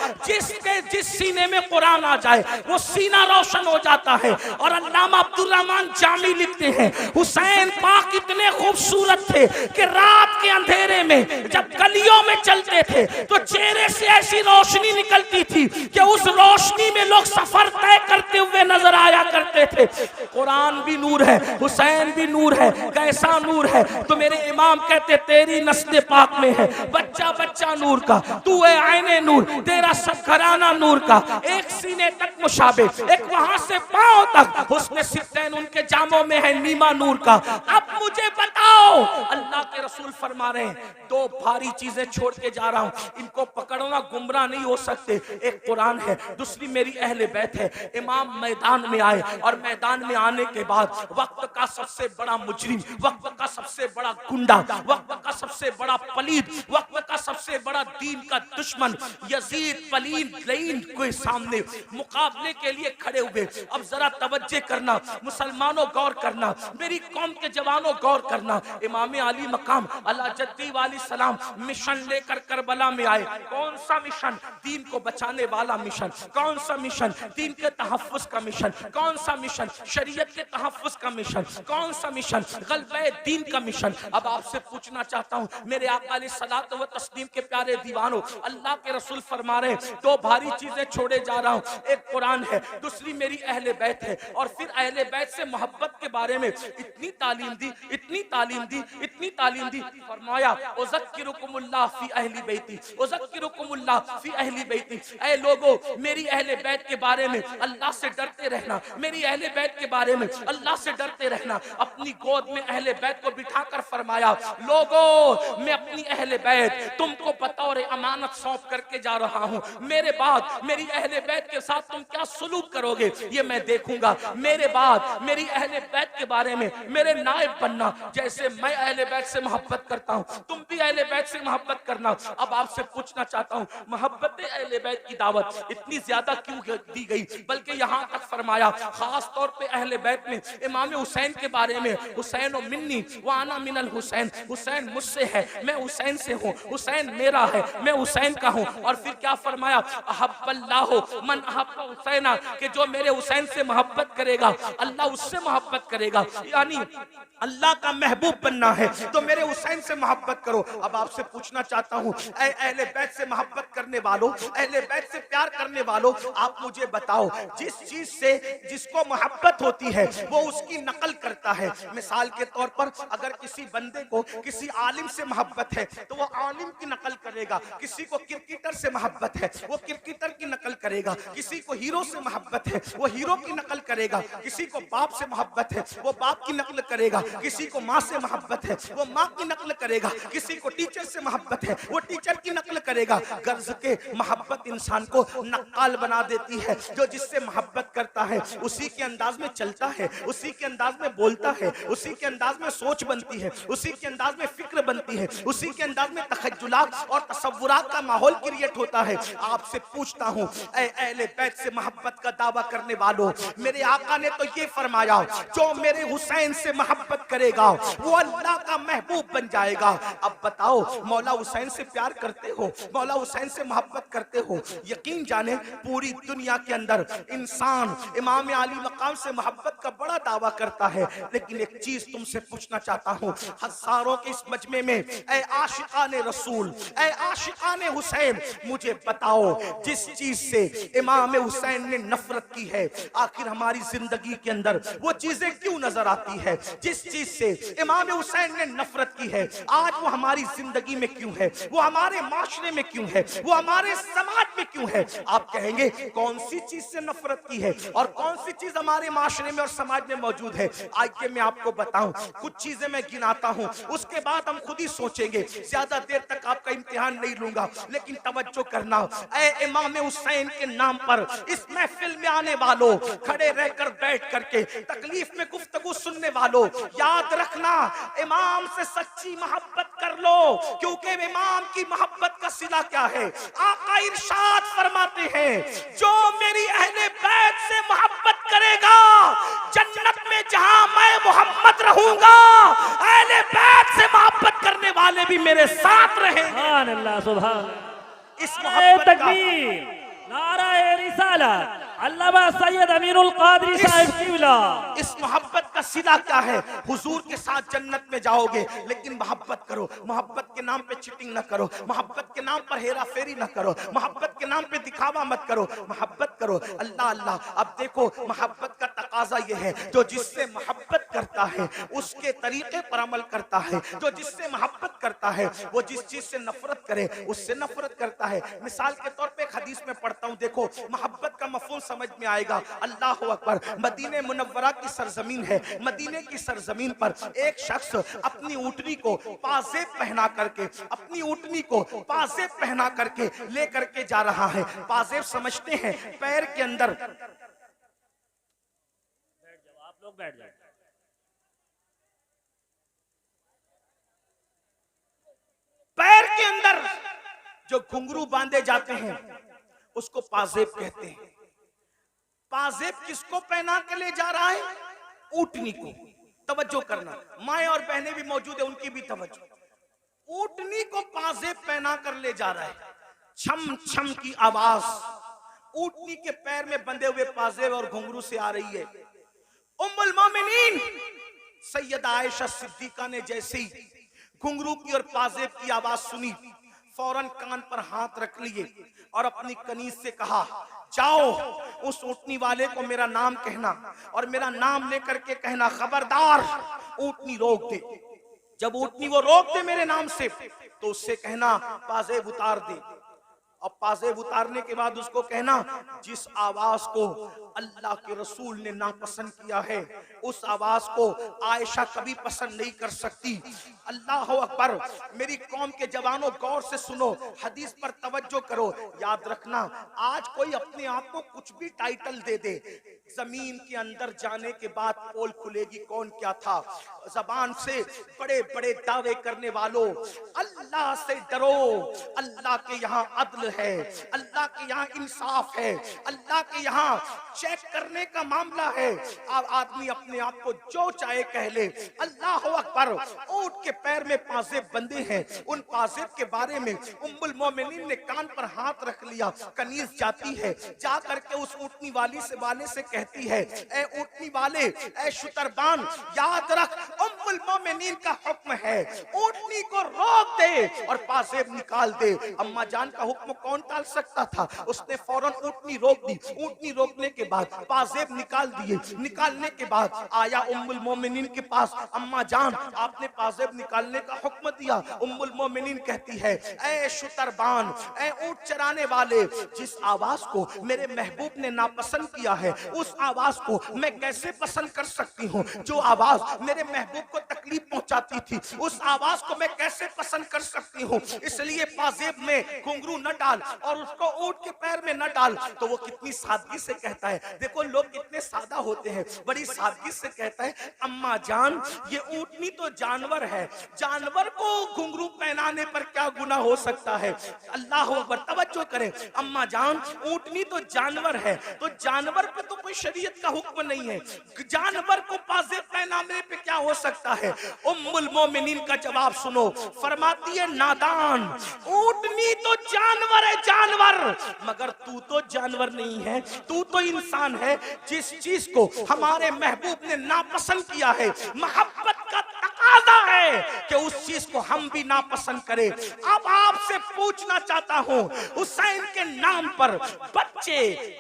जिस सीने में कुरान आ जाए वो सीना रोशन हो जाता है। और अल्लामा अब्दुल रहमान जामी लिखते हैं हुसैन पाक इतने खूबसूरत थे कि रात के अंधेरे में जब गलियों में चलते थे तो चेहरे से ऐसी रोशनी निकलती थी कि उस रोशनी में लोग सफर तय करते हुए नजर आया करते थे। कुरान भी नूर है, हुसैन भी नूर है, कैसा नूर है? तो मेरे इमाम कहते तेरी नस्ल पाक में है बच्चा बच्चा नूर का, तू है आईने नूर, तेरा सब घराना नूर का, एक सीने तक मुशाबे, एक वहां से पांव तक हुस्न सित्तैन उनके जामों में है नीमा नूर का। अब मुझे बताओ, अल्लाह के रसूल फरमा रहे हैं दो भारी चीजें छोड़ के जा रहा हूं, इनको पकड़ना, गुमराह नहीं हो सकते। एक कुरान है, दूसरी मेरी अहले बैत है। इमाम मैदान में आए और मैदान में आने के बाद वक्त का सबसे बड़ा मुजरिम, वक्त का सबसे बड़ा गुंडा, वक्त का सबसे बड़ा पलीद, वक्त का सबसे बड़ा दीन का दुश्मन यजीद पलीद लईन के सामने मुकाबले के लिए खड़े हुए। अब जरा तवज्जो करना मुसलमानों, गौर करना, मेरी कौम के जवानों गौर करना। इमाम अली मकाम अला जद्दी वाली सलाम मिशन लेकर करबला में आए। कौन सा मिशन? दीन को बचाने वाला मिशन। कौन सा मिशन? दीन के तहफ्फुज का मिशन। कौन सा मिशन? शरीयत के तहफ्फुज का मिशन। कौन सा मिशन? गलबे दीन का मिशन। अब आपसे पूछना चाहता हूं मेरे आका अलैहिस्सलातु व तस्लीम के प्यारे दीवानों, अल्लाह के रसूल फरमा रहे हैं दो भारी चीजें छोड़े जा रहा हूं, एक कुरान है, दूसरी मेरी अहले बैत है। और फिर अहले बैत से मोहब्बत के बारे में इतनी तालीम दी, इतनी तालीम दी, इतनी तालीम दी। फरमाया उज़क्किरुकुमुल्लाह फी अहली बैती, उज़क्किरुकुमुल्लाह फी अहली बैती। ऐ लोगों, मेरी अहले बैत के बारे में अल्लाह से डरते रहना, मेरी अहले बैत के बारे में अल्लाह से डरते रहना। अपनी गोद में अहले बैत को बिठाकर फरमाया लोगों, मैं अपनी अहले बैत तुमको बतौर अमानत सौंप करके जा रहा हूं, मेरे बाद मेरी अहले बैत के साथ तुम क्या सलूक करोगे ये मैं देखूंगा। मेरे बाद मेरी अहले बैत के बारे में मेरे नायब बनना, जैसे मैं अहले बैत से मोहब्बत करता हूं तुम भी अहले बैत से मोहब्बत करना। अब आपसे पूछना चाहता हूं मोहब्बत अहले बैत की दावत इतनी ज्यादा क्यों दी गई? बल्कि यहां तक फरमाया खास तौर पे अहले बैत में इमाम हुसैन के बारे में, हुसैन व मिन्नी व अना मिनल हुसैन, हुसैन मुझसे है, मैं हुसैन से हूं, हुसैन मेरा है, मैं हुसैन का हूं। और फिर क्या फरमाया? अहब्बल्लाहु मन अहब्ब हुसैना, कि जो मेरे हुसैन से मोहब्बत करेगा अल्लाह उससे मोहब्बत करेगा, यानी अल्लाह का महबूब बनना है तो मेरे हुसैन से मोहब्बत करो। अब आपसे पूछना चाहता हूँ, ऐ अहले बैत से मोहब्बत करने वालों, अहले बैत से प्यार करने वालों, आप मुझे बताओ, जिस चीज से जिसको मोहब्बत होती है वो उसकी नकल करता है। मिसाल के तौर पर अगर किसी बंदे को किसी आलिम से मोहब्बत है तो वो आलिम की नकल करेगा, किसी को क्रिकेटर से मोहब्बत है वो क्रिकेटर की नकल करेगा, किसी को हीरो से मोहब्बत है वो हीरो की नकल करेगा, किसी को बाप से मोहब्बत है वो बाप की नकल करेगा, किसी को माँ से मोहब्बत है वो माँ की नकल करेगा, किसी को टीचर से मोहब्बत है वो टीचर की नकल करेगा। गर्ज के मोहब्बत इंसान को नक्काल बना देती है। जो जिससे मोहब्बत करता है उसी के अंदाज में चलता है, उसी के अंदाज में बोलता है, उसी के अंदाज में सोच बनती है, उसी के अंदाज में फिक्र बनती है, उसी के अंदाज में तखज्जुलात और तसव्वुरात का माहौल क्रिएट होता है। आपसे पूछता हूं, ऐ अहले बैत से मोहब्बत का दावा करने वालों, मेरे आका ने तो ये फरमाया, जो मेरे हुसैन से मोहब्बत करेगा वो अल्लाह का महबूब बन जाएगा। अब बताओ, मौला हुसैन से प्यार करते हो, मौला हुसैन से मोहब्बत करते हो? यकीन जाने पूरी दुनिया के अंदर इंसान इमाम अली मकाम से मोहब्बत का बड़ा दावा करता है, लेकिन एक चीज तुमसे पूछना चाहता हूं, हजारों के इस मजमे में ऐ आशिकाने रसूल, ऐ आशिकाने हुसैन, मुझे बताओ जिस चीज से इमाम हुसैन ने नफरत की है, आखिर हमारी जिंदगी के अंदर वो चीजें क्यों नजर आती है? जिस चीज से इमाम हुसैन ने नफरत की है आज वो हमारी जिंदगी में क्यों है, वो हमारे माशरे में क्यों है, वो हमारे समाज में क्यों है? आप कहेंगे कौन सी चीज से नफरत की है और कौन सी चीज हमारे माशरे में और समाज में मौजूद है? आइए मैं आपको बताऊं, कुछ चीजें मैं गिनाता हूं, उसके बाद हम खुद ही सोचेंगे। ज्यादा देर तक आपका इम्तिहान नहीं लूंगा, लेकिन तवज्जो करना, ऐ इमाम हुसैन के नाम पर इस महफिल में आने वालों, खड़े रहकर बैठ करके तकलीफ में गुफ्तगू सुनने वालों, याद रखना इमाम से सच्ची मोहब्बत कर लो, क्योंकि इमाम की मोहब्बत का सिला क्या है? आका इरशाद फरमाते हैं, जो मेरी अहले बैत से मोहब्बत करेगा जन्नत में जहां मैं मोहम्मद रहूंगा, अहले बैत से मोहब्बत करने वाले भी मेरे साथ रहेंगे। सुभान अल्लाह, सुभान इस मोहब्बत का तकबीर, नाराए रिसालत, अल्लामा सैयद अमीरुल कादरी साहब क़िबला। इस मोहब्बत का सिला क्या है? हुजूर के साथ जन्नत में जाओगे, लेकिन मोहब्बत करो, मोहब्बत के नाम पे चीटिंग ना करो, मोहब्बत के नाम पर हेरा फेरी ना करो, मोहब्बत के नाम पे दिखावा मत करो, मोहब्बत करो अल्लाह अल्लाह। अब देखो, मोहब्बत का तकाजा ये है, जो जिससे मोहब्बत करता है उसके तरीके पर अमल करता है, जो जिससे मोहब्बत करता है वो जिस चीज से नफरत करे उससे नफरत करता है। मिसाल के तौर पे एक हदीस में पढ़ता हूं, देखो मोहब्बत का मफहूम समझ में आएगा। अल्लाह अकबर, मदीने मुनव्वरा की सरजमीन है, मदीने की सरजमीन पर एक शख्स अपनी ऊँटनी को पाजेब पहना करके, अपनी ऊँटनी को पाजेब पहना करके ले करके जा रहा है। पाजेब समझते हैं पैर के अंदर, आप लोग बैठ जाए। पैर के अंदर जो घुंघरू बांधे जाते हैं उसको पाजेब कहते हैं। पाजेब किसको पहना के ले जा रहा है? ऊँटनी को। तवज्जो करना, माए और बहनें भी मौजूद है, उनकी भी तवज्जो। ऊँटनी को पाजेब पहना कर ले जा रहा है, छम छम की आवाज ऊँटनी के पैर में बंधे हुए पाजेब और घुंघरू से आ रही है। उम्मुल मोमिनीन सैयदा आयशा सिद्दीका ने जैसे ही घुंघरू की और पाजेब की आवाज सुनी, फौरन कान पर हाथ रख लिए और अपनी कनीज से कहा, जाओ उस ऊँटनी वाले को मेरा नाम कहना और मेरा नाम लेकर के कहना, खबरदार ऊँटनी रोक दे। जब ऊँटनी वो रोक दे मेरे नाम से तो उससे कहना पाजेब उतार दे। और पाजेब उतारने के बाद उसको कहना, जिस आवाज को अल्लाह के रसूल ने नापसंद किया है उस आवाज को आयशा कभी पसंद नहीं कर सकती। अल्लाह अकबर। मेरी कौम के जवानों, गौर से सुनो, हदीस पर तवज्जो करो। याद रखना, आज कोई अपने आप को कुछ भी टाइटल दे दे, जमीन के अंदर जाने के बाद पोल खुलेगी कौन क्या था। जबान से बड़े बड़े दावे करने वालों, अल्लाह से डरो। अल्लाह के यहाँ अदल है, अल्लाह के यहाँ इंसाफ है, अल्लाह के यहाँ चेक करने का मामला है। अब आदमी अपने आप को जो चाहे कह ले। अल्लाह अकबर। ऊंट के पैर में पाजेब बंधे हैं, उन पाजेब के बारे में उम्मुल मोमिनीन ने कान पर हाथ रख लिया। कनीज जाती है, जा करके उस ऊँटनी वाले से कहती है, ए ऊँटनी वाले, ए शुतरबान, याद रख उम्मुल मोमिनीन का हुक्म है ऊंटनी को रोक दे और पाजेब निकाल दे। अम्मा जान का हुक्म कौन टाल सकता था? उसने फौरन ऊंटनी रोक दी। ऊंटनी रोकने के बाद पाजेब निकाल दिए। निकालने के बाद आया उम्मुल मोमिनीन के पास, अम्मा जान आपने पाजेब निकालने का हुक्म दिया। उम्मुल मोमिनीन कहती है, ऐ शुतरबान, ऐ ऊंट चराने वाले, जिस आवाज को मेरे महबूब ने नापसंद किया है उस आवाज को मैं कैसे पसंद कर सकती हूँ? जो आवाज मेरे महबूब को तकलीफ पहुंचाती थी उस आवाज को मैं कैसे पसंद कर सकती हूँ? इसलिए पाजेब में घुंघरू न डाल और उसको ऊंट के पैर में न डाल। तो वो कितनी सादगी से कहता है, देखो लोग कितने सादा होते हैं, बड़ी सादगी से कहता है, अम्मा जान ये ऊंटनी तो जानवर है, जानवर को घुंघरू पहनाने पर क्या गुनाह हो सकता है? अल्लाह अकबर, तवज्जो करें। अम्मा जान ऊंटनी तो जानवर है, तो जानवर पे तो कोई शरीयत का हुक्म नहीं है, जानवर को पाजेब पहनाने पे क्या हो सकता है? उम्मुल मोमिनीन का जवाब सुनो, फरमाती है, नादान, ऊंटनी तो जानवर है, जानवर, मगर तू तो जानवर नहीं है, तू तो इंसान है। जिस चीज को हमारे महबूब ने नापसंद किया है, मोहब्बत का तकाजा है कि उस चीज को हम भी नापसंद करें। अब आपसे पूछना चाहता हूं, हुसैन के नाम पर बच्चे,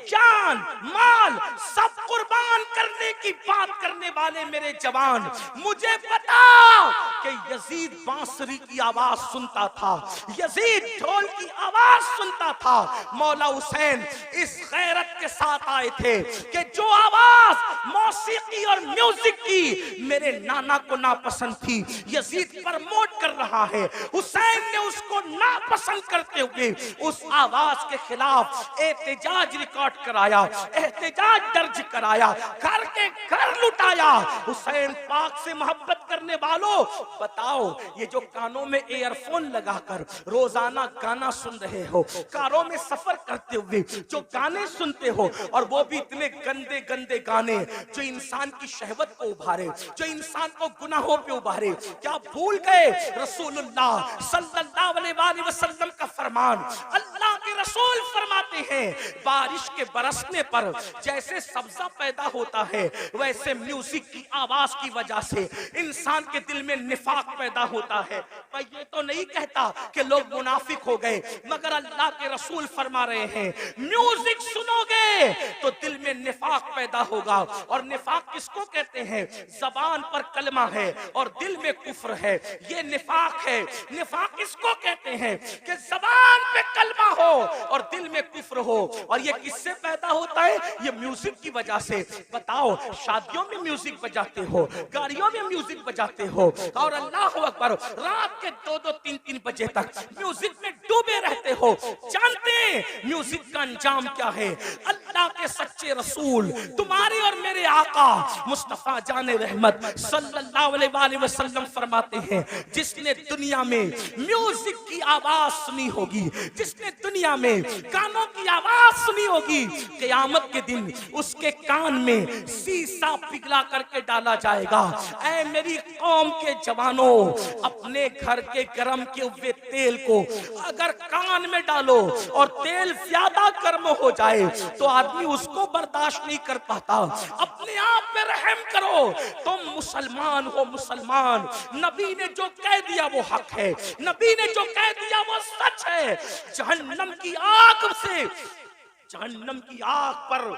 जान, माल सब कुर्बान करने की बात करने वाले मेरे जवान, मुझे बताओ कि यजीद बांसुरी की आवाज सुनता था, यजीद ढोल की आवाज सुनता था। मौला हुसैन इस गैरत के साथ आए थे कि जो आवाज मौसीकी और म्यूजिक की मेरे नाना को नापसंद थी, यजीद प्रमोट कर रहा है। हुसैन ने उसको नापसंद करते हुए उस आवाज के खिलाफ एहतजाज रिकॉर्ड कराया, एहतजाज दर्ज कराया, घर के घर लुटाया। हुसैन पाक से मोहब्बत करने वालों, बताओ ये जो कानों में ईयरफोन लगाकर रोजाना गाना सुन रहे हो, कारों में सफर करते हुए जो गाने सुनते हो, और वो भी इतने गंदे गंदे गाने जो इंसान की शहवत को उभारे, जो इंसान को गुनाहों पे उभारे, क्या भूल गए रसूलुल्लाह सल्लल्लाहु अलैहि वसल्लम का फरमान? अल्लाह के रसूल फरमाते हैं, बारिश के बरसने पर जैसे सब्जा पैदा होता है, वैसे म्यूजिक की आवाज की वजह से इंसान के दिल में निफाक पैदा होता है। मैं ये तो नहीं कहता कि लोग मुनाफिक हो गए, मगर अल्लाह के रसूल फरमा रहे हैं, म्यूजिक सुनोगे तो दिल में निफाक पैदा होगा। और निफाक किसको कहते हैं? जबान पर कलमा है और दिल में कुफ्र है, ये निफाक है। निफाक किसको कहते हैं? कि जबान पे कलमा हो और दिल में कुफ्र हो। और ये किससे पैदा होता है? ये म्यूजिक की वजह से। बताओ, शादियों में म्यूजिक बजाते हो, गाड़ियों में म्यूजिक बजाते हो, और अल्लाह अकबर रात के 2-2, 3-3 बजे तक म्यूजिक में डूबे रहते हो। जानते हैं म्यूजिक का अंजाम क्या है? अल्लाह के सच्चे रसूल, तुम्हारे और मेरे आका मुस्तफा जाने रहमत सल्लल्लाहु अलैहि वसल्लम फरमाते हैं, जिसने दुनिया में म्यूजिक की आवाज सुनी होगी, जिसने दुनिया में गानों की आवाज सुनी होगी, क़यामत के दिन उसके कान में शीशा पिघला करके डाला जाएगा। ऐ मेरी कौम के जवानों, अपने घर के गरम के हुए तेल को अगर कान में डालो और तेल ज्यादा गर्म हो जाए तो आदमी उसको बर्दाश्त नहीं कर पाता। अपने आप पे रहम करो, तुम मुसलमान हो, मुसलमान। नबी ने जो कह दिया वो हक है, नबी ने जो कह दिया वो सच है। जहन्नम की आग से, जहन्नम की आग पर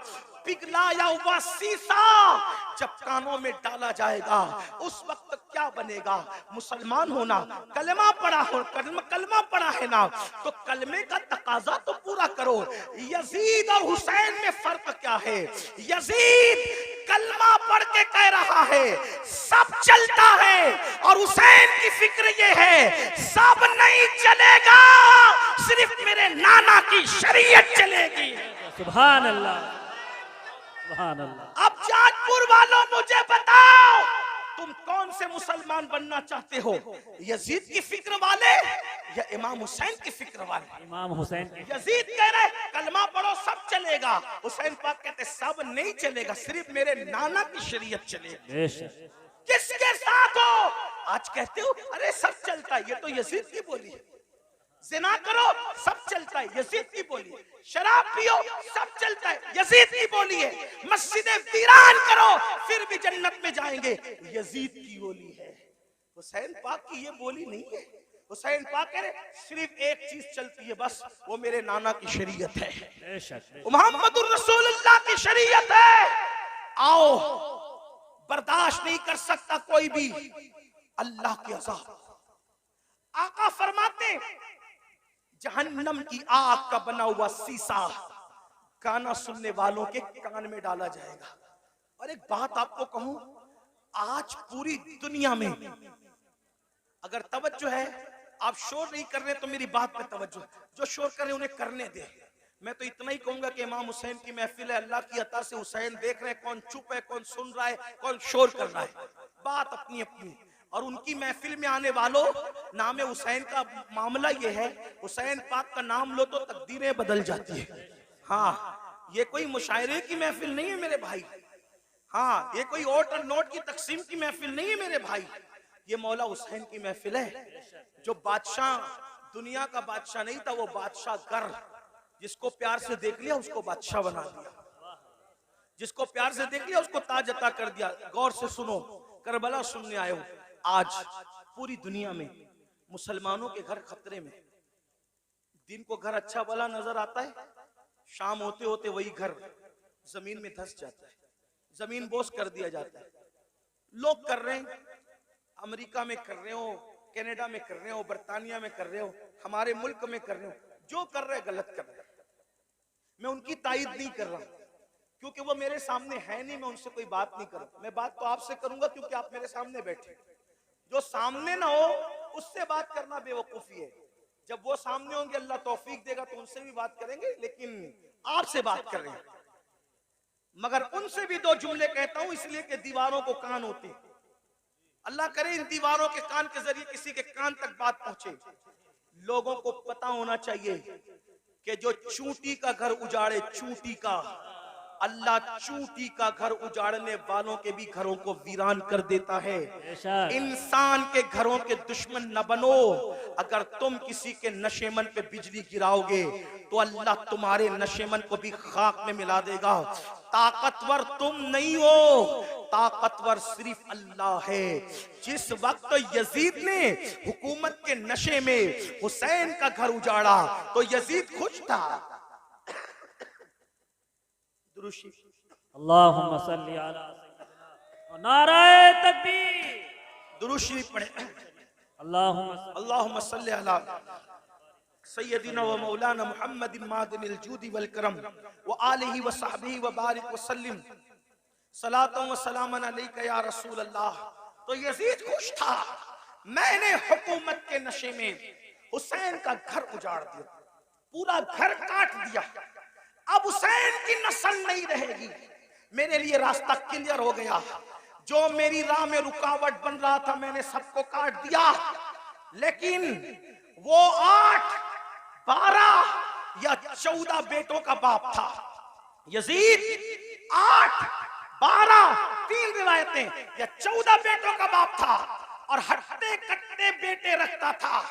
पिघलाया हुआ शीशा जब कानों में डाला जाएगा, उस वक्त क्या बनेगा? मुसलमान होना, कलमा पढ़ा हो, कलमा पढ़ा है ना, तो कलमे का तकाजा तो पूरा करो। यजीद और हुसैन में फर्क क्या है? यजीद कलमा पढ़ के कह रहा है सब चलता है, और हुसैन की फिक्र ये है सब नहीं चलेगा, सिर्फ मेरे नाना की शरीयत चलेगी। सुभान अल्लाह, सुभान अल्लाह। अब जाजपुर वालों मुझे बताओ, तुम कौन से मुसलमान बनना चाहते हो? यजीद की फिक्र वाले या इमाम हुसैन की फिक्र वाले? इमाम हुसैन की। यजीद कह रहे कलमा पढ़ो सब चलेगा, हुसैन पाक कहते सब नहीं चलेगा, सिर्फ मेरे नाना की शरीयत चलेगी। किसके साथ हो? आज कहते हो अरे सब चलता है, ये तो यजीद की बोली है। जिना करो सब चलता है, यजीद की बोली है। शराब पियो सब चलता है, यजीद की बोली है। मस्जिदें वीरान करो फिर भी जन्नत में जाएंगे, यजीद की बोली है। हुसैन पाक की ये बोली नहीं है। हुसैन पाक कह रहे सिर्फ एक चीज चलती है बस, वो मेरे नाना की शरीयत है, मोहम्मदुर रसूलुल्लाह की शरीयत है। आओ, बर्दाश्त नहीं कर सकता कोई भी अल्लाह के अज़ाब। आका फरमाते जहन्नम की आग का बना हुआ शीशा गाना सुनने वालों के कान में डाला जाएगा। और एक बात आपको कहूं, आज पूरी दुनिया में अगर तवज्जो है, आप शोर नहीं कर रहे तो मेरी बात पे तवज्जो, जो शोर कर रहे उन्हें करने दे। मैं तो इतना ही कहूंगा कि इमाम हुसैन की महफिल है, अल्लाह की अता से हुसैन देख रहे हैं, कौन चुप है, कौन सुन रहा है, कौन शोर कर रहा है, बात अपनी अपनी। और उनकी महफिल में आने वालों, नाम हुसैन का मामला ये है, हुसैन पाक का नाम लो तो तकदीरें बदल जाती है। हाँ, ये कोई मुशायरे की महफिल नहीं है मेरे भाई। हाँ, ये कोई ओट और नोट की तकसीम की महफिल नहीं है मेरे भाई। ये मौला हुसैन की महफिल है। जो बादशाह, दुनिया का बादशाह नहीं था, वो बादशाह गर, जिसको प्यार से देख लिया उसको बादशाह बना दिया, जिसको प्यार से देख लिया उसको ताज अता कर दिया। गौर से सुनो, करबला सुनने आए हो। आज पूरी दुनिया में मुसलमानों के घर खतरे में। दिन को घर अच्छा भला नजर आता है, शाम होते होते वही घर जमीन में धंस जाता है, जमीन बोस कर दिया जाता है। लोग कर रहे हैं, अमेरिका में कर रहे हो, कनाडा में कर रहे हो, बर्तानिया में कर रहे हो, हमारे मुल्क में कर रहे हो, जो कर रहे गलत कर रहे। मैं उनकी तायद नहीं कर रहा क्योंकि वो मेरे सामने है नहीं, मैं उनसे कोई बात नहीं करूं। मैं बात तो आपसे करूंगा क्योंकि आप मेरे सामने बैठे। जो सामने ना हो उससे बात करना बेवकूफी है। जब वो सामने होंगे अल्लाह तौफीक देगा तो उनसे भी बात करेंगे, लेकिन आपसे बात कर रहे हैं। मगर उनसे भी दो जुमले कहता हूं इसलिए कि दीवारों को कान होते हैं। अल्लाह करे इन दीवारों के कान के जरिए किसी के कान तक बात पहुंचे। लोगों को पता होना चाहिए कि जो चूंटी का घर उजाड़े, चूंटी का, अल्लाह चूंटी का घर उजाड़ने वालों के भी घरों को वीरान कर देता है। इंसान के घरों के दुश्मन न बनो। अगर तुम किसी के नशेमन पे बिजली गिराओगे तो अल्लाह तुम्हारे नशेमन को भी खाक में मिला देगा। ताकतवर तुम नहीं हो, ताकतवर सिर्फ अल्लाह है। जिस वक्त यजीद ने हुकूमत के नशे में हुसैन का घर उजाड़ा तो यजीद खुश था। अल्लाहुम्मा सल्ली अला सय्यिदिना, नाराए तकबीर, दुरूद शरीफ पढ़े। अल्लाहुम्मा सल्ली अला सय्यिदिना व मौलाना मुहम्मदिन मादिनिल जूदी वल करम व आलिहि व सहबिहि व बारिक व सल्लिम सलातन व सलामन अलैका या रसूल अल्लाह। तो यजीद खुश था, मैंने हुकूमत के नशे में हुसैन का घर उजाड़ दिया, पूरा घर काट दिया। अब हुसैन की नस्ल नहीं रहेगी। मेरे लिए रास्ता क्लियर हो गया। जो मेरी राह में रुकावट बन रहा था मैंने सबको काट दिया। लेकिन वो 8, 12 या 14 बेटों का बाप था। यजीद 8, 12, 3 रिवायतें या 14 बेटों का बाप था और हट्टे कट्टे बेटे रखता था।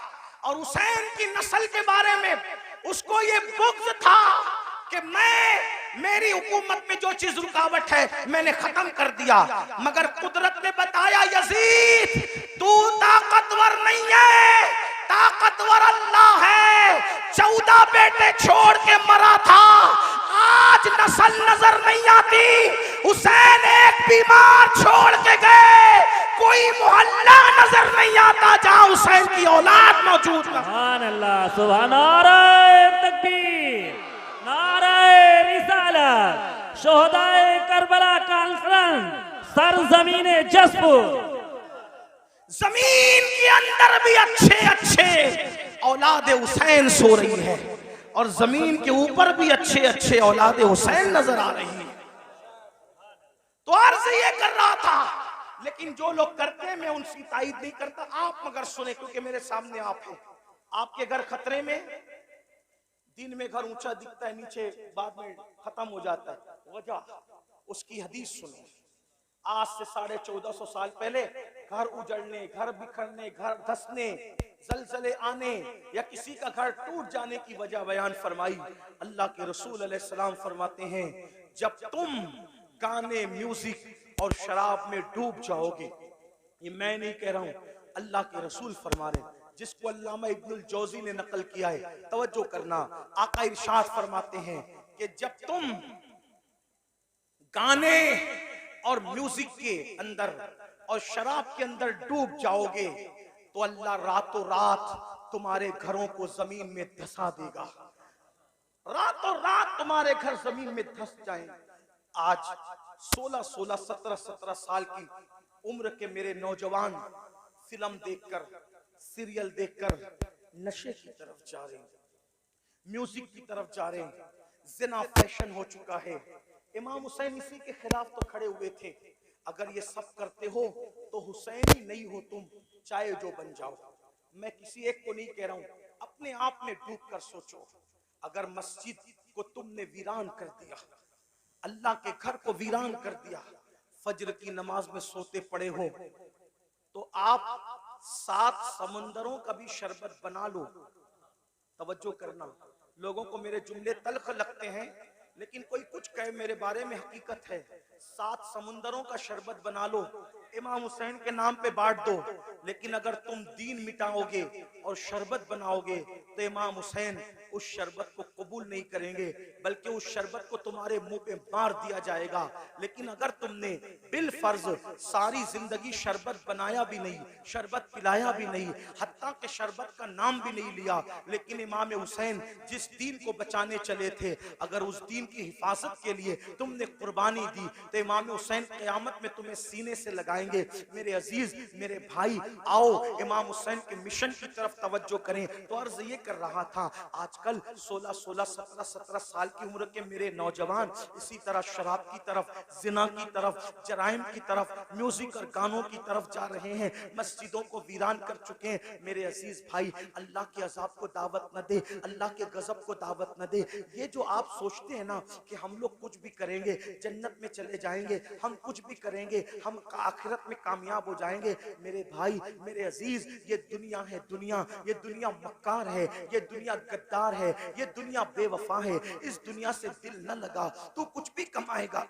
और हुसैन की नस्ल के बारे में उसको ये बुग़्ज़ था कि मेरी हुकूमत में जो चीज रुकावट है मैंने खत्म कर दिया। मगर कुदरत ने बताया यजीद तू ताकतवर नहीं है, ताकतवर अल्लाह है। 14 बेटे छोड़ के मरा था, आज नस्ल नजर नहीं आती। हुसैन एक बीमार छोड़ के गए, कोई मोहल्ला नजर नहीं आता जहां हुसैन की औलाद मौजूद न। सुभान अल्लाह, सुभान नाराए तकबीर, नाराए रिसालत, शोहदाए करबला कॉन्फ्रेंस, सरजमीने जसपुर। जमीन के अंदर भी अच्छे अच्छे औलाद हुसैन सो रही है और जमीन के ऊपर भी अच्छे अच्छे औलाद हुसैन नजर आ रही है। तो अर्ज ये कर रहा था, लेकिन जो लोग करते हैं मैं उनकी तायद नहीं करता। आप मगर सुने क्योंकि मेरे सामने आप हैं। आपके घर खतरे में, दिन में घर ऊंचा दिखता है, नीचे बाद में खत्म हो जाता है। वजह उसकी हदीस सुनो। आज से 1450 साल पहले घर उजड़ने, घर बिखरने, घर धंसने जलजले आने या किसी का घर टूट जाने की वजह बयान फरमाई। अल्लाह के रसूल अलैहिस्सलाम फरमाते हैं, जब तुम गाने, म्यूजिक और शराब में डूब जाओगे, ये मैं नहीं कह रहा हूं, अल्लाह के रसूल फरमा रहे हैं, जिसको अल्लामा इब्नुल जौजी ने नकल किया है। तवज्जो करना, आका इरशाद फरमाते हैं कि जब तुम गाने और म्यूजिक के अंदर और शराब के अंदर डूब जाओगे तो अल्लाह रातों रात तुम्हारे घरों को जमीन में धंसा देगा। रातों रात तुम्हारे घर जमीन में धंस जाए। आज 16-16, 17-17 साल की उम्र के मेरे नौजवान फिल्म देखकर, सीरियल देखकर नशे की तरफ जा रहे हैं, म्यूजिक की तरफ जा रहे हैं, जिना फैशन हो चुका है। इमाम हुसैन इसी के खिलाफ तो खड़े हुए थे, अगर ये सब करते हो तो हुसैन ही नहीं हो तुम, चाहे जो बन जाओ। मैं किसी एक को नहीं कह रहा हूं, अपने आप में डूब कर सोचो, अगर मस्जिद को तुमने वीरान कर दिया, अल्लाह के घर को वीरान कर दिया, फजर की नमाज में सोते पड़े हो, तो आप 7 समुंदरों का भी शरबत बना लो। तवज्जो करना, लोगों को मेरे जुमले तल्ख लगते हैं, लेकिन कोई कुछ कहे मेरे बारे में हकीकत है। 7 समुंदरों का शरबत बना लो, इमाम हुसैन के नाम पे बांट दो, लेकिन अगर तुम दीन मिटाओगे और शरबत बनाओगे तो इमाम हुसैन उस शरबत को कबूल नहीं करेंगे, बल्कि उस शरबत को तुम्हारे मुंह पे मार दिया जाएगा। लेकिन अगर तुमने बिल फर्ज सारी जिंदगी शरबत बनाया भी नहीं, शरबत पिलाया भी नहीं, हत्ता के शरबत का नाम भी नहीं लिया, लेकिन इमाम हुसैन जिस दीन को बचाने चले थे, अगर उस दीन की हिफाजत के लिए तुमने कुर्बानी दी तो इमाम हुसैन क़यामत में तुम्हें सीने से लगाएंगे। मेरे अजीज, मेरे भाई, आओ इमाम हुसैन के मिशन की तरफ तवज्जो करें। तो अर्ज ये कर रहा था, आजकल 16-16, 17-17 साल की उम्र के मेरे नौजवान इसी तरह शराब की तरफ, जिना की तरफ, जराइम की तरफ, म्यूजिक और गानों की तरफ जा रहे हैं, मस्जिदों को वीरान कर चुके हैं। मेरे अजीज भाई, अल्लाह के अजाब को दावत न दे, अल्लाह के गजब को दावत न दे। ये जो आप सोचते हैं ना कि हम लोग कुछ भी करेंगे जन्नत में चले जाएंगे, हम कुछ भी करेंगे हम आखिरत में कामयाब हो जाएंगे, मेरे भाई, मेरे अजीज, ये दुनिया है दुनिया, ये दुनिया मक्कार है, ये दुनिया गद्दार है, ये दुनिया बेवफा है। इस दुनिया से दिल न लगा, तू कुछ भी कमाएगा,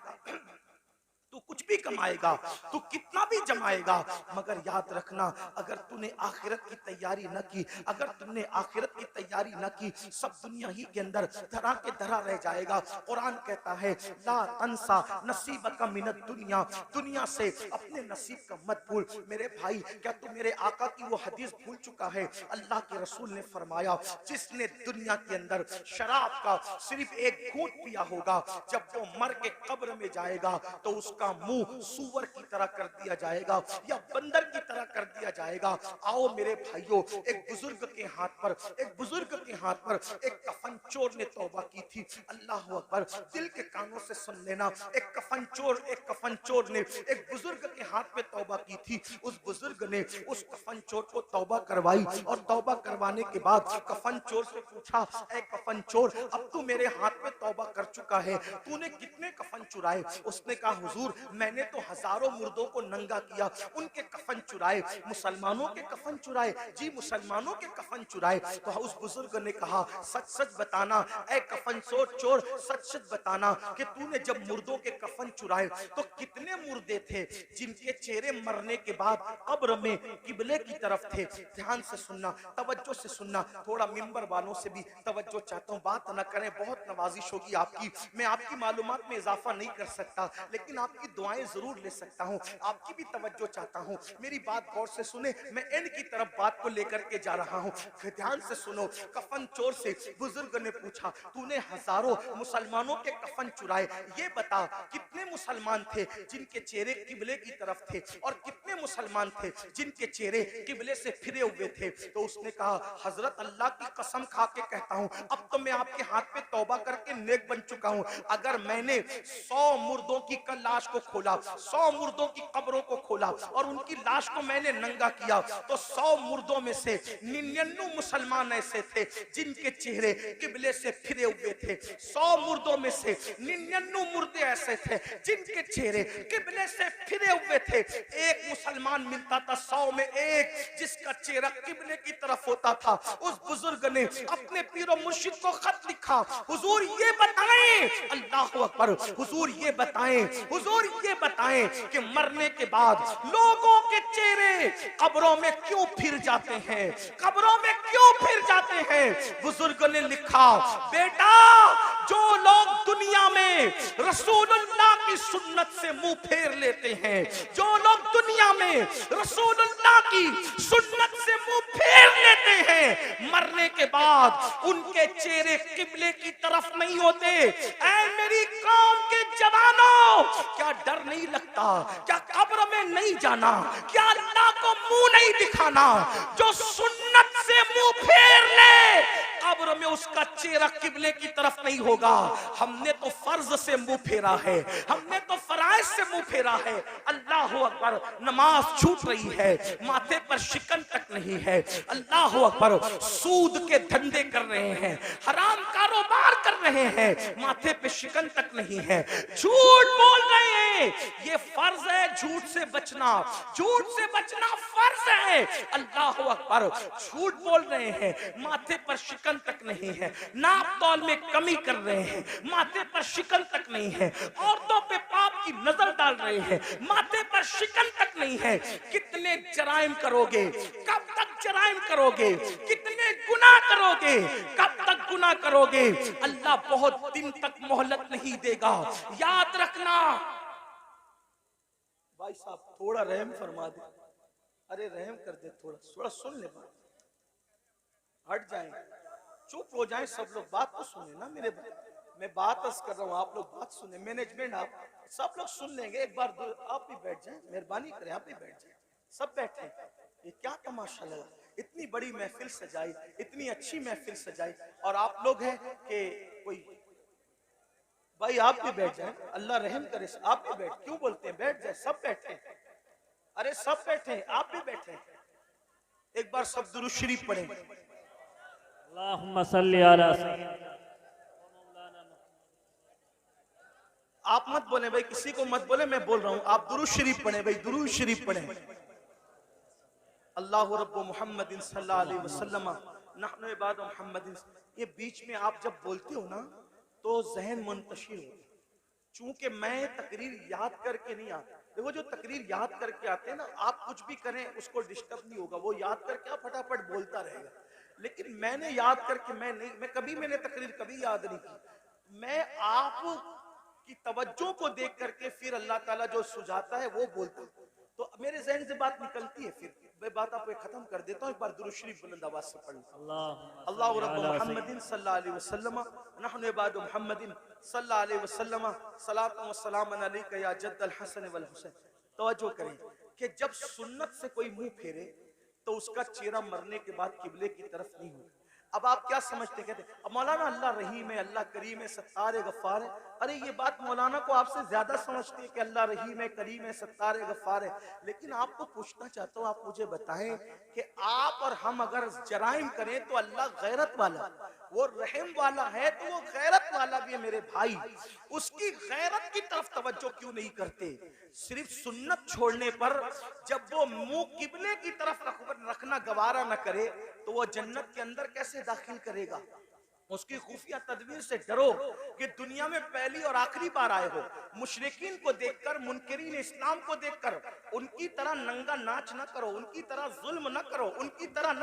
तू कुछ भी कमाएगा, तू कितना भी जमाएगा, मगर याद रखना, अगर तूने आखिरत की तैयारी न की, अगर तुमने आखिरत की तैयारी न की, सब दुनिया ही के अंदर धरा के धरा रह जाएगा। कुरान कहता है, ला तंसा नसीबका मिनद दुनिया, दुनिया से अपने नसीब का मत भूल। मेरे भाई, क्या तू मेरे आका की वो हदीस भूल चुका है? अल्लाह के रसूल ने फरमाया, जिसने दुनिया के अंदर शराब का सिर्फ एक घूंट पिया होगा, जब वो मर के कब्र में जाएगा तो उसका मुंह सूअर की तरह कर दिया जाएगा या बंदर की तरह कर दिया जाएगा। आओ मेरे भाइयों, एक बुजुर्ग के हाथ पर, एक बुजुर्ग के हाथ पर एक कफन चोर ने तौबा की थी। अल्लाह अकबर, दिल के कानों से सुन लेना, एक कफन चोर ने एक बुजुर्ग के हाथ पे तौबा की थी। उस बुजुर्ग ने उस कफन चोर को तौबा करवाई और तौबा करवाने के बाद कफन चोर से पूछा, ऐ कफन चोर, अब तू मेरे हाथ पे तौबा कर चुका है, तूने कितने कफन चुराए? उसने कहा, हुजूर, मैंने तो हजारों मुर्दों को नंगा किया, उनके कफन चुराए। मुसलमानों के कफन चुराए? जी, मुसलमानों के कफन चुराए। तो उस बुजुर्ग ने कहा, सच सच बताना ऐ कफन चोर, सच सच बताना कि तूने जब मुर्दों के कफन चुराए तो कितने मुर्दे थे जिनके चेहरे मरने के बाद कब्र में किबले की तरफ थे? ध्यान से सुनना, तवज्जो से सुनना, थोड़ा मिंबर वालों से भी तवज्जो चाहता हूँ, बात न करें, बहुत नवाजिश होगी आपकी, मैं आपकी मालूमात में इजाफा नहीं कर सकता, लेकिन आपकी दुआएं जरूर ले सकता हूं, आपकी भी तवज्जो चाहता हूं। मेरी बात गौर से सुने, मैं एंड की तरफ बात को लेकर के जा रहा हूं, फिर ध्यान से सुनो। कफन चोर से बुजुर्ग ने पूछा, तूने हजारों मुसलमानों के कफन चुराए, ये बता कितने मुसलमान थे जिनके चेहरे किबले की तरफ थे और कितने मुसलमान थे जिनके चेहरे किबले से फिरे हुए थे? तो उसने कहा, हजरत, अल्लाह की कसम खा के कहता हूं, अब तो मैं आपके हाथ पे तौबा करके नेक बन चुका हूं। अगर मैंने 100 मुर्दों की लाश को खोला, 100 मुर्दों की कब्रों को खोला और उनकी लाश को मैंने नंगा किया तो 100 मुर्दों में से 99 मुसलमान ऐसे थे जिनके चेहरे किबले से फिरे हुए थे। 100 मुर्दों में से 99 मुर्दे ऐसे थे जिनके चेहरे किबले से फिरे हुए थे। एक मुसलमान मिलता था 100 में एक जिसका चेहरा किबले की तरफ होता था। उस बुजुर्ग ने अपने पीरो मुर्शिद को खत लिखा, हुजूर ये बताएं, अल्लाह अकबर, हुजूर ये बताएं, हुजूर ये बताएं कि मरने के बाद लोगों के चेहरे कब्रों में क्यों फिर जाते हैं, कब्रों में क्यों फिर जाते हैं। बुजुर्ग ने लिखा, बेटा जो लोग दुनिया में रसूलुल्लाह की सुन्नत से मुंह फेर लेते हैं, जो लोग दुनिया में रसूलुल्लाह की सुन्नत से मुंह फेर लेते हैं, मरने के बाद उनके चेहरे किबले की तरफ नहीं होते। ऐ मेरी कौम के जवानों, क्या डर नहीं लगता, क्या कब्र में नहीं जाना, क्या अल्लाह को मुंह नहीं दिखाना। जो सुन्नत से मुंह फेर ले कब्र में उसका चेहरा किबले की तरफ नहीं होगा। हमने तो फर्ज से मुंह फेरा है, हमने तो फराइज से मुंह फेरा है। अल्लाह अकबर, नमाज छूट रही है, माथे पर शिकन तक नहीं है। अल्लाह अकबर, सूद के धंधे कर रहे हैं, हराम कारोबार कर रहे हैं, माथे पे शिकन तक नहीं है, झूठ बोल रहे हैं। ये फर्ज है झूठ से बचना, झूठ से बचना फर्ज है। अल्लाह अकबर, झूठ बोल रहे हैं, माथे पर शिकन तक नहीं है, नाप तौल में कमी कर रहे हैं, माथे पर शिकन तक नहीं है, औरतों पे पाप की नजर डाल रहे हैं, माथे पर शिकन तक नहीं है। कितने जराइम करोगे, कब तक जराइम करोगे, कितने गुनाह करोगे, कब तक गुनाह करोगे। अल्लाह बहुत दिन तक मोहलत नहीं देगा, याद रखना। भाई साहब थोड़ा रहम फरमा दे, अरे रहम कर दे, थोड़ा थोड़ा सुन ले, बात हट जाए, चुप हो जाए सब लोग, बात तो सुने ना मेरे भाई। मैं बात कर रहा हूँ, आप लोग बात सुने, मैनेजमेंट आप सब लोग सुन लेंगे। एक बार आप भी बैठ जाएं, मेहरबानी करें, आप भी बैठ जाएं, सब बैठे। ये क्या तमाशा लगा, इतनी बड़ी महफिल सजाई, इतनी अच्छी महफिल सजाई, और आप लोग हैं कि कोई। भाई आप भी बैठ जाएं, अल्लाह रहम करे, आप भी बैठ, क्यों बोलते हैं, बैठ जाए, सब बैठे, अरे सब बैठे, आप भी बैठे। एक बार सब दुरूद शरीफ पढ़ें। अल्लाहुम्मा सल्ली अला सय्यिदना। आप मत बोले भाई, किसी को मत बोले, मैं बोल रहा हूं, आप दुरूद शरीफ पढ़ें भाई, दुरूद शरीफ पढ़ें। अल्लाहु रब्बु मुहम्मदिन सल्लल्लाहु अलैहि वसल्लम नहनु इबादु मुहम्मदिन। ये बीच में आप जब बोलते हो ना तो जहन मुंतशिर होता है। चूंकि मैं तकरीर याद करके नहीं आता, देखो जो तकरीर याद करके आते हैं ना, आप कुछ भी करें उसको डिस्टर्ब नहीं होगा, वो याद करके आप फटाफट बोलता रहेगा। लेकिन मैंने याद करके मैंने तकरीर कभी याद नहीं की। मैं आप की तवज्जो को देख करके फिर अल्लाह ताला जो सुझाता है वो बोलता है, तो मेरे जहन से बात निकलती है। फिर मैं बात आपको खत्म कर देता हूँ, एक बार दुरूद शरीफ बुलंद आवाज से पढ़ लो। अल्लाहु रब्बु मुहम्मदिन सल्लल्लाहु अलैहि वसल्लम नहनु इबादु मुहम्मदिन सल्लल्लाहु अलैहि वसल्लम सलातु व सलामुन अलैका या जद्दल हसन वल हुसैन। तवज्जो करें कि जब सुन्नत से कोई मुंह फेरे तो उसका चेहरा मरने के बाद किबले की तरफ नहीं होगा। अब आप क्या समझते, कहते अब मौलाना अल्लाह रहीम है, अल्लाह करीम है, सत्तार है, गफ्फार है। अरे ये बात मौलाना को आपसे ज्यादा समझती है कि अल्लाह रहीम है, करीम है, सत्तार है, गफ्फार है। लेकिन आपको पूछना चाहता हूँ, आप मुझे बताएं कि आप और हम अगर जराइम करें तो अल्लाह गैरत वाला, वो रहम वाला है, तो वो गैरत वाला भी है मेरे भाई। उसकी गैरत की तरफ तवज्जो क्यों नहीं करते? सिर्फ सुन्नत छोड़ने पर जब वो मुंह किबले की तरफ रखना गवारा न करे तो वो जन्नत के अंदर कैसे दाखिल करेगा? उसकी खुफिया तदबीर से डरो कि दुनिया में पहली और आखिरी बार आए हो। मुशरिकीन को देखकर, मुनकरीन इस्लाम को देखकर उनकी तरह नंगा नाच न करो, उनकी तरह जुल्म न करो, उनकी तरह